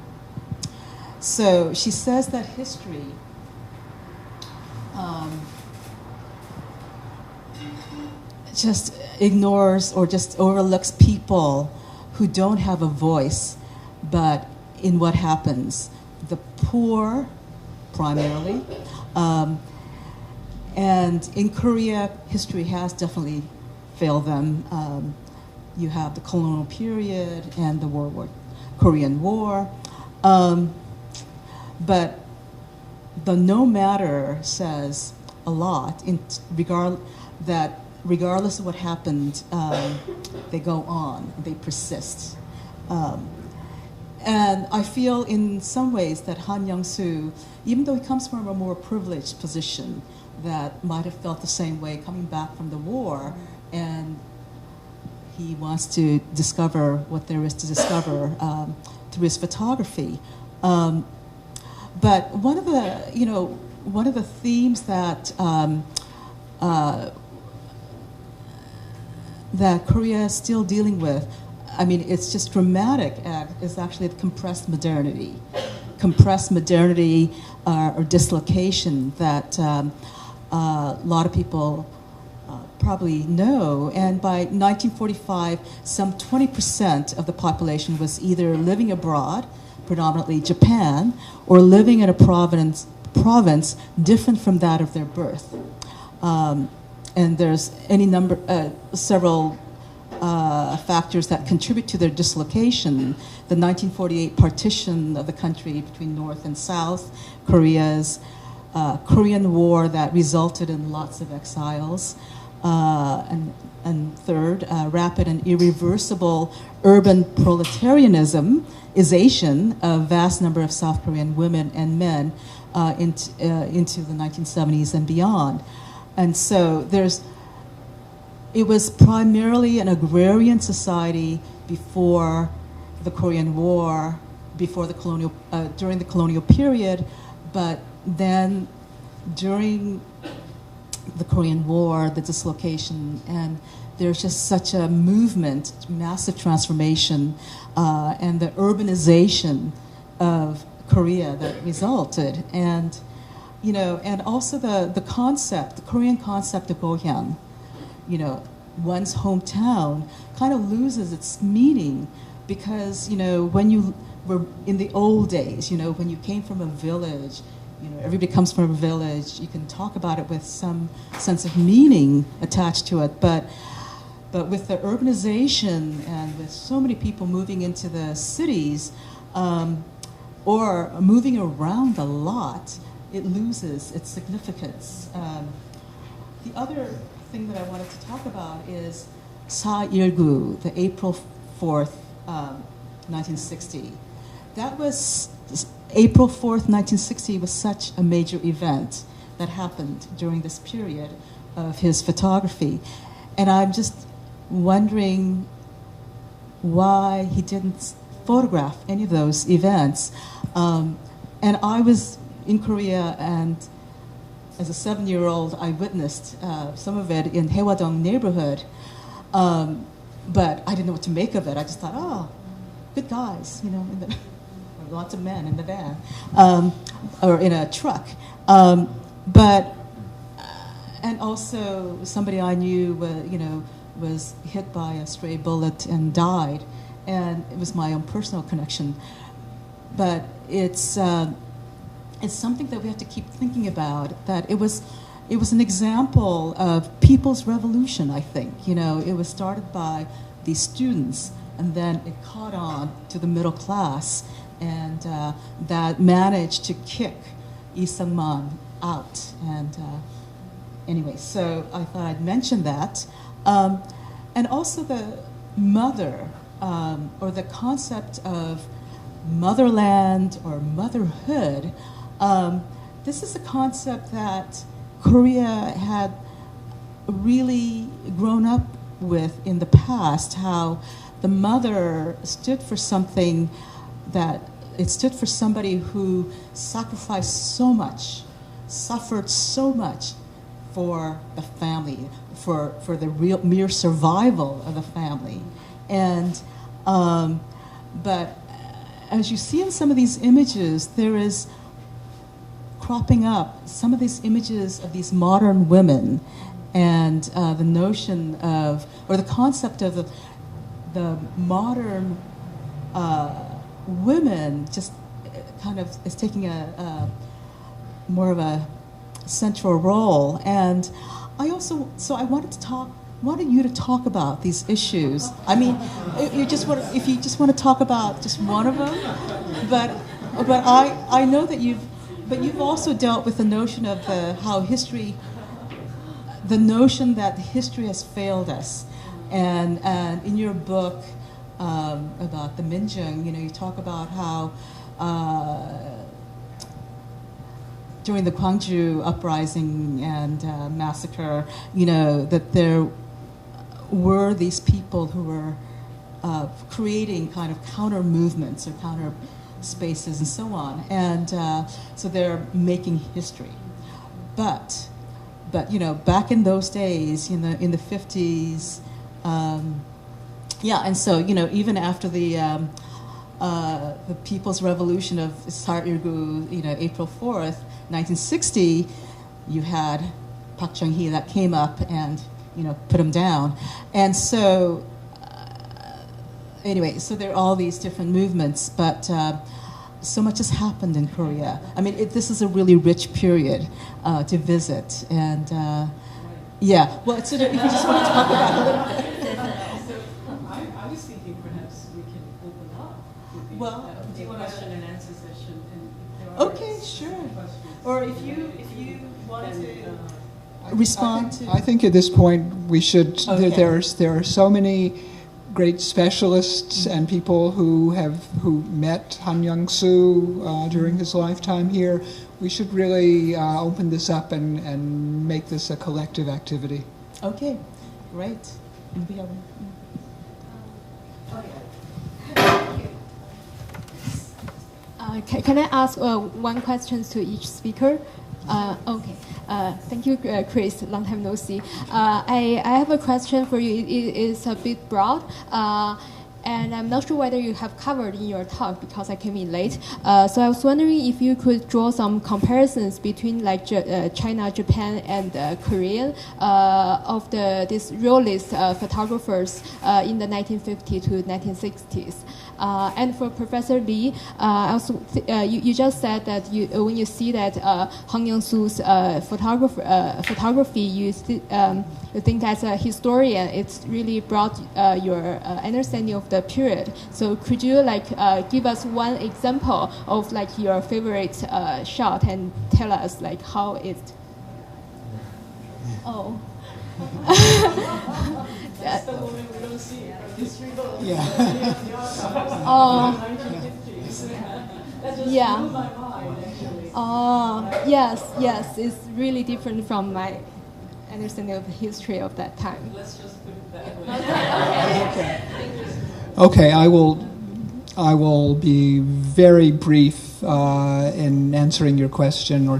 A: So she says that history just ignores or just overlooks people who don't have a voice, but in what happens. The poor, primarily. And in Korea, history has definitely failed them. You have the colonial period and the Korean War. But the no matter says a lot regardless of what happened, they go on, they persist. And I feel in some ways that Han Youngsoo, even though he comes from a more privileged position, that might have felt the same way coming back from the war, and he wants to discover what there is to discover through his photography. But one of the themes that that Korea is still dealing with, I mean, it's just dramatic, is actually the compressed modernity or dislocation that a lot of people probably know. And by 1945, some 20% of the population was either living abroad, predominantly Japan, or living in a province different from that of their birth. And there's several factors that contribute to their dislocation. The 1948 partition of the country between North and South, Korea's Korean War that resulted in lots of exiles, and third, rapid and irreversible urban proletarianism-ization of vast number of South Korean women and men into the 1970s and beyond. And so it was primarily an agrarian society before the Korean War, during the colonial period, but then during the Korean War, the dislocation, and there's just such a movement, massive transformation, and the urbanization of Korea that resulted. And and also the Korean concept of gohyang, one's hometown kind of loses its meaning because, when you were in the old days, when you came from a village, everybody comes from a village, you can talk about it with some sense of meaning attached to it, but with the urbanization and with so many people moving into the cities, or moving around a lot, it loses its significance. The other thing that I wanted to talk about is Sa-il-gu, the April 4th, 1960. That was, April 4th, 1960 was such a major event that happened during this period of his photography. And I'm just wondering why he didn't photograph any of those events. And I was in Korea, and as a 7-year-old, I witnessed some of it in Haewadong neighborhood, but I didn't know what to make of it. I just thought, oh, good guys, lots of men in the van, or in a truck. And also somebody I knew, was hit by a stray bullet and died, and it was my own personal connection. But it's something that we have to keep thinking about, that it was an example of people's revolution, I think. It was started by these students, and then it caught on to the middle class, and that managed to kick Lee Sung-man out. And anyway, so I thought I'd mention that. And also the mother, or the concept of motherland or motherhood. This is a concept that Korea had really grown up with in the past, how the mother stood for something it stood for somebody who sacrificed so much, suffered so much for the family, for the mere survival of the family. And, but as you see in some of these images, there is cropping up some of these images of these modern women, and the notion of, or the concept of the modern women just kind of is taking a more of a central role. And I also, so I wanted you to talk about these issues. I mean, if you just want to talk about just one of them, but I know that you've also dealt with the notion of the notion that history has failed us, and in your book, about the Minjung, you talk about how during the Gwangju uprising and massacre, that there were these people who were creating kind of counter movements or counter spaces and so on, and so they're making history. But back in those days, in the 50s, and so even after the People's Revolution of Sar-Ilgu, April 4th, 1960, you had Park Chung-hee that came up and put him down, and so anyway, so there are all these different movements, but so much has happened in Korea. I mean, this is a really rich period to visit, and well, it's sort of, if you just want to talk about it a little bit.
D: I was thinking perhaps we can open up to the question and answer session. And
A: Okay, sure. Or if you want to respond to.
B: I think at this point we should.
A: Okay.
B: There are so many great specialists and people who met Han Youngsoo during his lifetime here. We should really open this up and make this a collective activity.
A: Okay, great. And we have.
E: Can I ask one question to each speaker? Okay. Thank you, Chris. Long time no see. I have a question for you. It is a bit broad. And I'm not sure whether you have covered in your talk because I came in late. So I was wondering if you could draw some comparisons between like China, Japan, and Korean of these realist photographers in the 1950s to 1960s. And for Professor Lee, also you just said that when you see that Han Youngsoo's photography, you think as a historian, it's really brought your understanding of the period. So could you give us one example of your favorite shot and tell us how it? Oh.
D: That's the moment we don't see history book.
E: Oh.
D: That just
E: Yeah.
D: blew my mind, actually.
E: Oh, yes, it's really different from my understanding of the history of that time.
D: Let's just put it that way.
B: Okay, I will be very brief in answering your question, or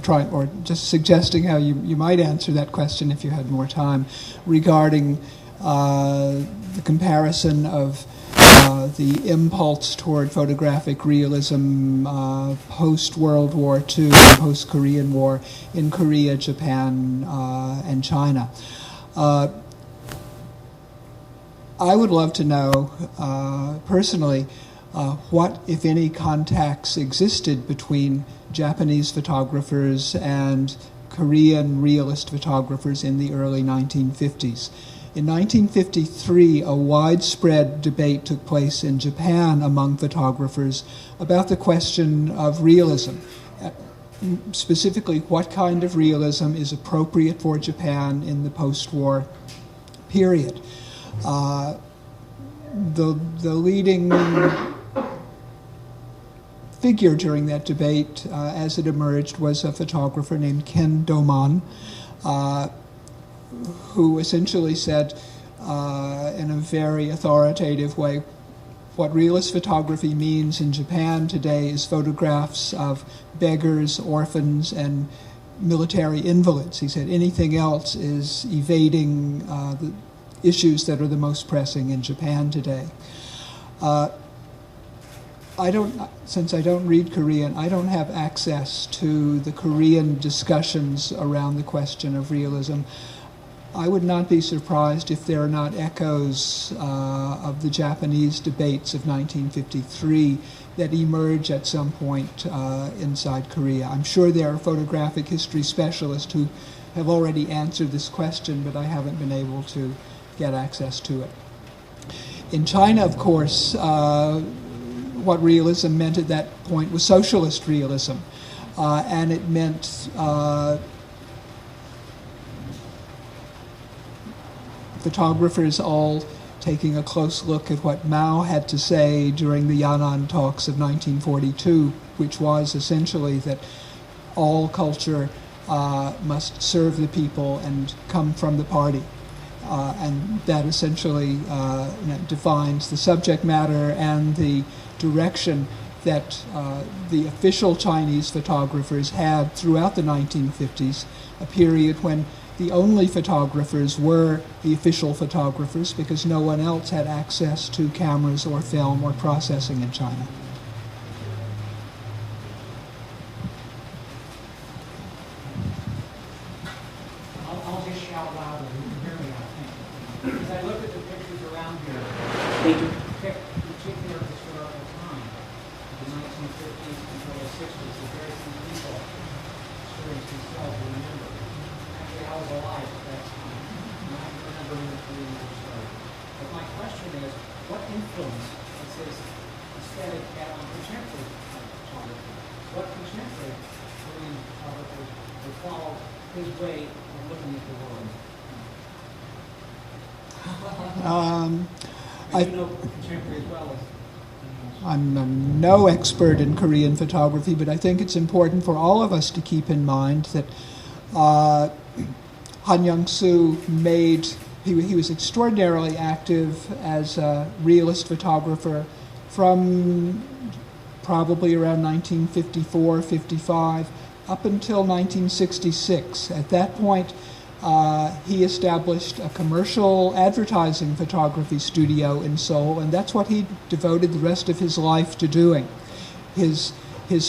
B: just suggesting how you might answer that question if you had more time, regarding the comparison of the impulse toward photographic realism post-World War II, post-Korean War in Korea, Japan, and China. I would love to know, personally, what, if any, contacts existed between Japanese photographers and Korean realist photographers in the early 1950s. In 1953, a widespread debate took place in Japan among photographers about the question of realism. Specifically, what kind of realism is appropriate for Japan in the post-war period. The leading figure during that debate, as it emerged, was a photographer named Ken Doman, who essentially said, in a very authoritative way, what realist photography means in Japan today is photographs of beggars, orphans, and military invalids. He said anything else is evading the issues that are the most pressing in Japan today. Since I don't read Korean, I don't have access to the Korean discussions around the question of realism. I would not be surprised if there are not echoes of the Japanese debates of 1953 that emerge at some point inside Korea. I'm sure there are photographic history specialists who have already answered this question, but I haven't been able to get access to it. In China, of course, what realism meant at that point was socialist realism, and it meant photographers all taking a close look at what Mao had to say during the Yan'an talks of 1942, which was essentially that all culture must serve the people and come from the party. And that essentially defines the subject matter and the direction that the official Chinese photographers had throughout the 1950s, a period when the only photographers were the official photographers because no one else had access to cameras or film or processing in China.
F: I'll just shout louder. You can hear me, I think. As I look at the pictures around here, they depict particular historical time, the 1950s until the 60s, the very few people experienced themselves who remember. Actually, I was alive at that time, and I remember in the Korean War story. But my question is, what influence does this aesthetic have on contemporary photography? What contemporary Korean photographers would follow his way of looking at the world? I know contemporary as well as.
B: I'm no expert in Korean photography, but I think it's important for all of us to keep in mind that Han Youngsoo he was extraordinarily active as a realist photographer from probably around 1954-55 up until 1966. At that point, he established a commercial advertising photography studio in Seoul, and that's what he devoted the rest of his life to doing. His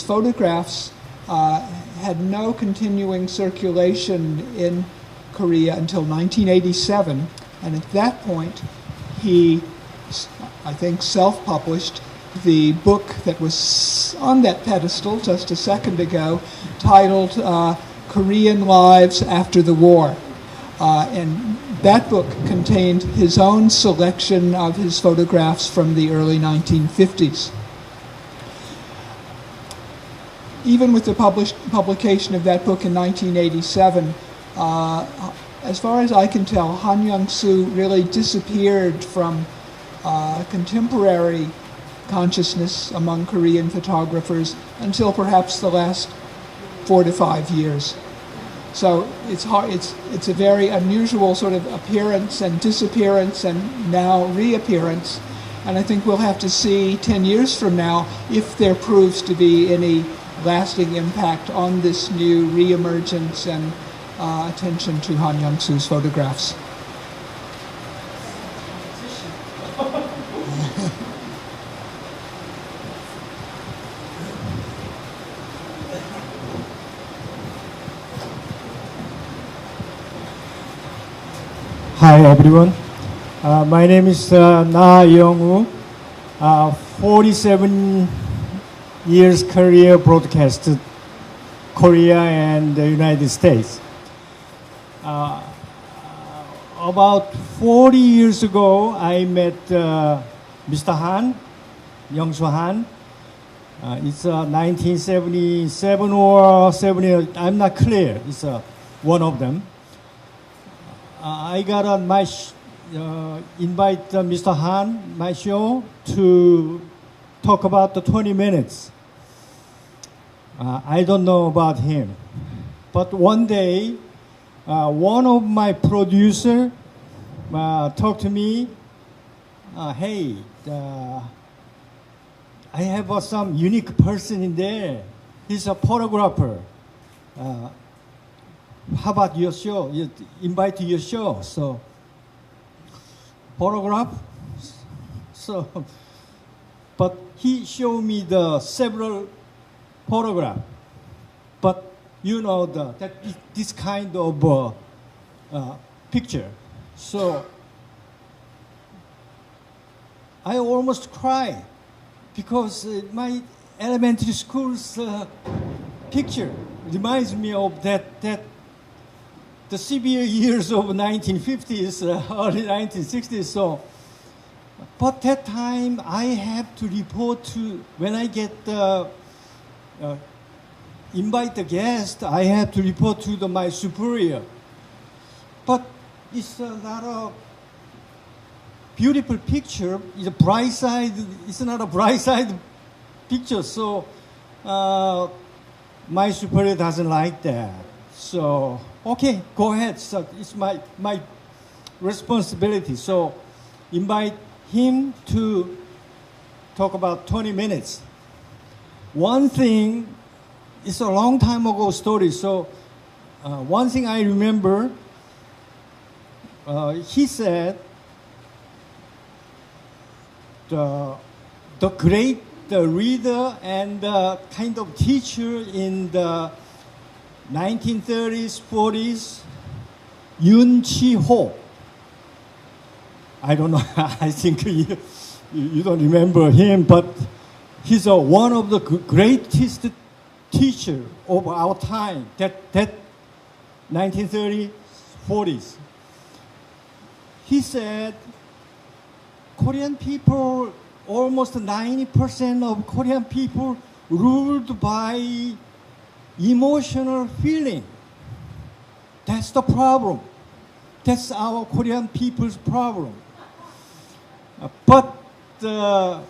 B: photographs had no continuing circulation in Korea until 1987, and at that point he, I think, self-published the book that was on that pedestal just a second ago, titled Korean Lives After the War. And that book contained his own selection of his photographs from the early 1950s. Even with the publication of that book in 1987, as far as I can tell, Han Youngsoo really disappeared from contemporary consciousness among Korean photographers until perhaps the last 4 to 5 years. So it's a very unusual sort of appearance and disappearance and now reappearance. And I think we'll have to see 10 years from now if there proves to be any lasting impact on this new reemergence and attention to Han Youngsoo's photographs.
G: Hi everyone, my name is Han Youngsoo. 47 years career broadcast Korea and the United States. About 40 years ago, I met Mr. Han Youngsoo. It's 1977 or 70. I'm not clear. It's one of them. I got on my invite Mr. Han, my show, to talk about the 20 minutes. I don't know about him. But one day, one of my producer talked to me, hey, I have some unique person in there. He's a photographer. How about your show? You invite to your show. So, photograph. So, but he showed me the several photographs. But you know that this kind of picture. So I almost cried because my elementary school's picture reminds me of that the severe years of 1950s, early 1960s. So, but that time I have to report to, when I get invite the guest, I have to report to my superior. But it's a lot of beautiful picture. It's a bright side. It's not a bright side picture. So my superior doesn't like that. So okay, go ahead. So it's my responsibility. So invite him to talk about 20 minutes. One thing, it's a long time ago story. So one thing I remember, he said, the great reader and kind of teacher in the 1930s, 40s, Yoon Chi-ho. I don't know, I think you don't remember him, but he's one of the greatest teacher of our time, that 1930s, 40s. He said, Korean people, almost 90% of Korean people ruled by emotional feeling. That's the problem. That's our Korean people's problem. But Mr.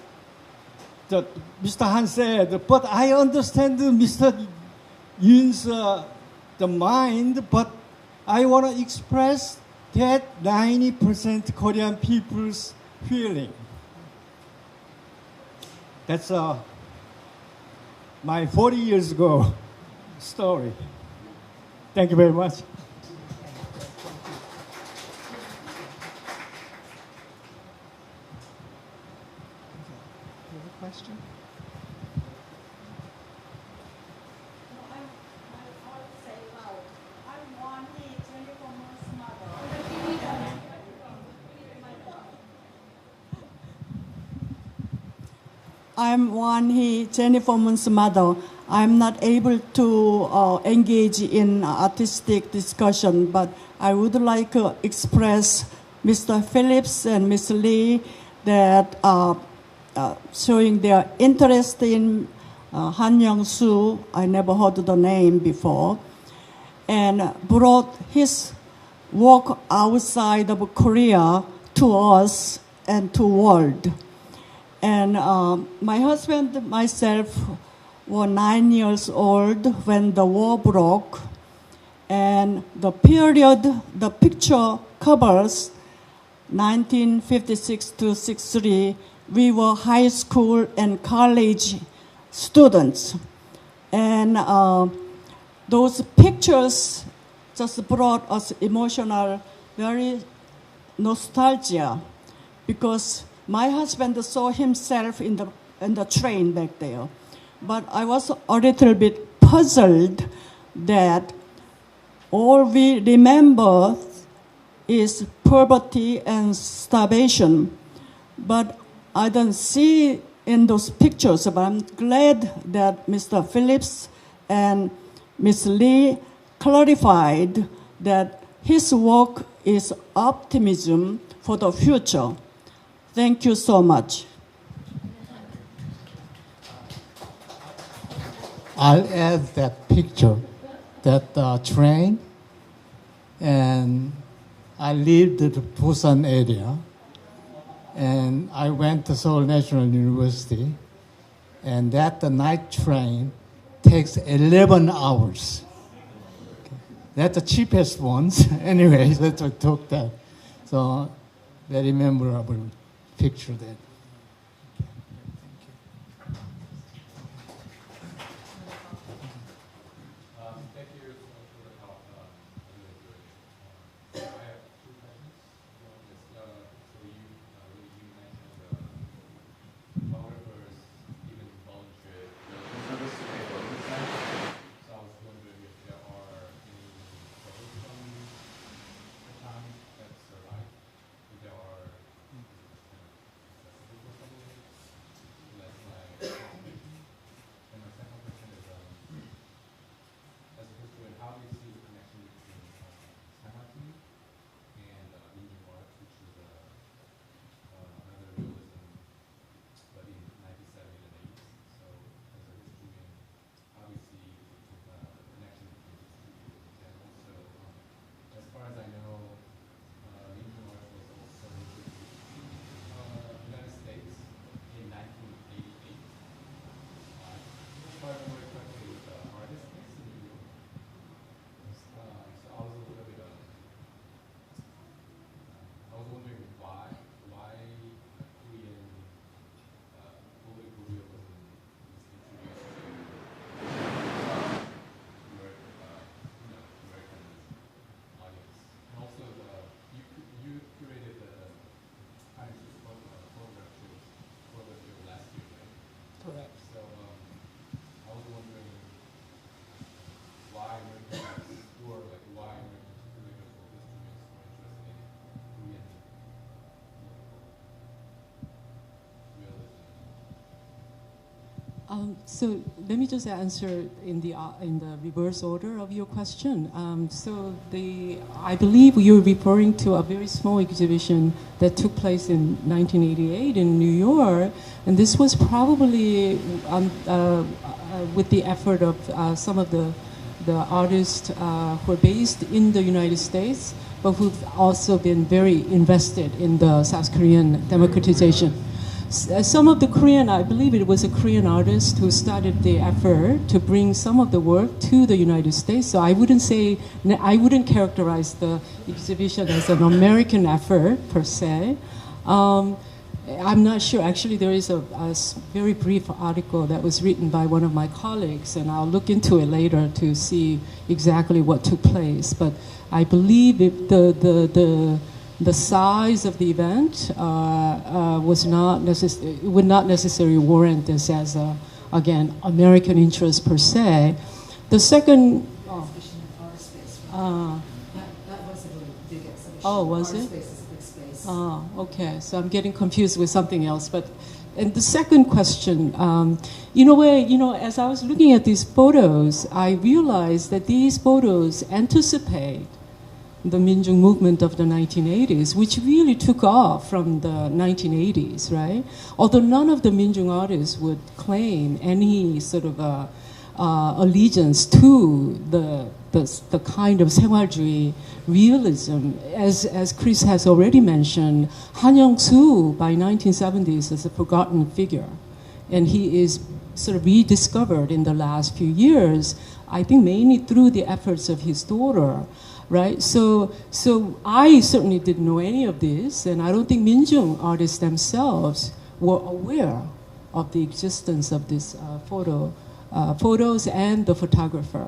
G: Han said, but I understand Mr. Yoon's the mind, but I want to express that 90% Korean people's feeling. That's my 40 years ago story. Thank you very much.
B: Question?
H: I'm Wan Hee, Jennifer Moon's mother. I'm not able to engage in artistic discussion, but I would like to express Mr. Phillips and Ms. Lee that showing their interest in Han Youngsoo. I never heard the name before, and brought his work outside of Korea to us and to world. And my husband and myself were 9 years old when the war broke, and the period the picture covers 1956 to 63. We were high school and college students. And those pictures just brought us emotional, very nostalgia, because my husband saw himself in the train back there. But I was a little bit puzzled that all we remember is poverty and starvation. But I don't see in those pictures, but I'm glad that Mr. Phillips and Ms. Lee clarified that his work is optimism for the future. Thank you so much.
I: I'll add that picture, that train, and I lived in the Busan area, and I went to Seoul National University, and that the night train takes 11 hours. Okay. That's the cheapest ones. Anyway, that's what took that. So, very memorable picture there.
D: So let me just answer in the reverse order of your question. I believe you're referring to a very small exhibition that took place in 1988 in New York, and this was probably with the effort of some of the artists who are based in the United States, but who've also been very invested in the South Korean democratization. Some of the Korean, I believe it was a Korean artist who started the effort to bring some of the work to the United States. So I wouldn't characterize the exhibition as an American effort per se. I'm not sure. Actually, there is a very brief article that was written by one of my colleagues, and I'll look into it later to see exactly what took place. But I believe the size of the event would not necessarily warrant this as again American interest per se. The second.
C: That was a really big exhibition.
D: Oh, was
C: Art
D: it?
C: Space is a big space.
D: Oh, okay. So I'm getting confused with something else. And the second question, as I was looking at these photos, I realized that these photos anticipate the Minjung movement of the 1980s, which really took off from the 1980s, right? Although none of the Minjung artists would claim any sort of allegiance to the kind of 생활주의 realism. As Chris has already mentioned, Han Youngsoo by 1970s is a forgotten figure, and he is sort of rediscovered in the last few years, I think mainly through the efforts of his daughter. Right, so I certainly didn't know any of this, and I don't think Minjung artists themselves were aware of the existence of this photos and the photographer.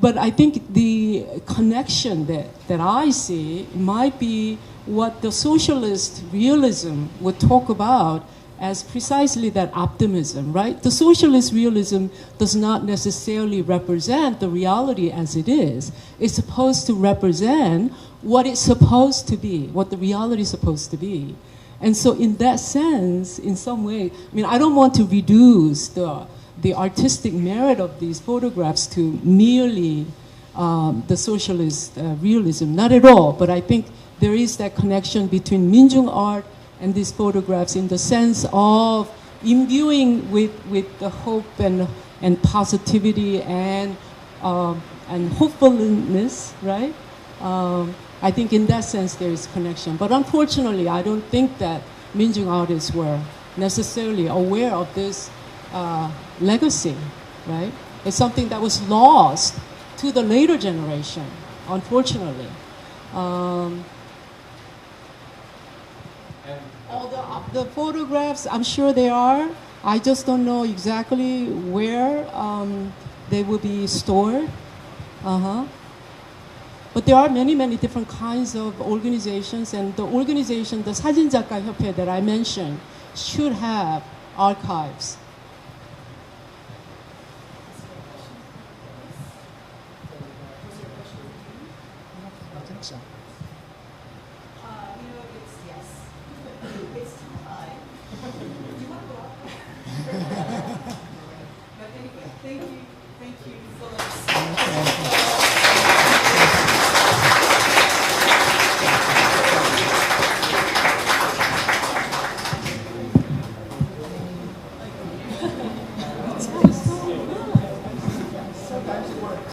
D: But I think the connection that I see might be what the socialist realism would talk about as precisely that optimism, right? The socialist realism does not necessarily represent the reality as it is. It's supposed to represent what it's supposed to be, what the reality is supposed to be. And so in that sense, in some way, I don't want to reduce the artistic merit of these photographs to merely the socialist realism, not at all, but I think there is that connection between Minjung art and these photographs in the sense of imbuing with the hope and positivity and hopefulness, right? I think in that sense there is connection. But unfortunately, I don't think that Minjung artists were necessarily aware of this legacy, right? It's something that was lost to the later generation, unfortunately. All the photographs, I'm sure they are. I just don't know exactly where they will be stored. But there are many, many different kinds of organizations, and the organization, the 사진작가 협회 that I mentioned, should have archives.
B: I think so.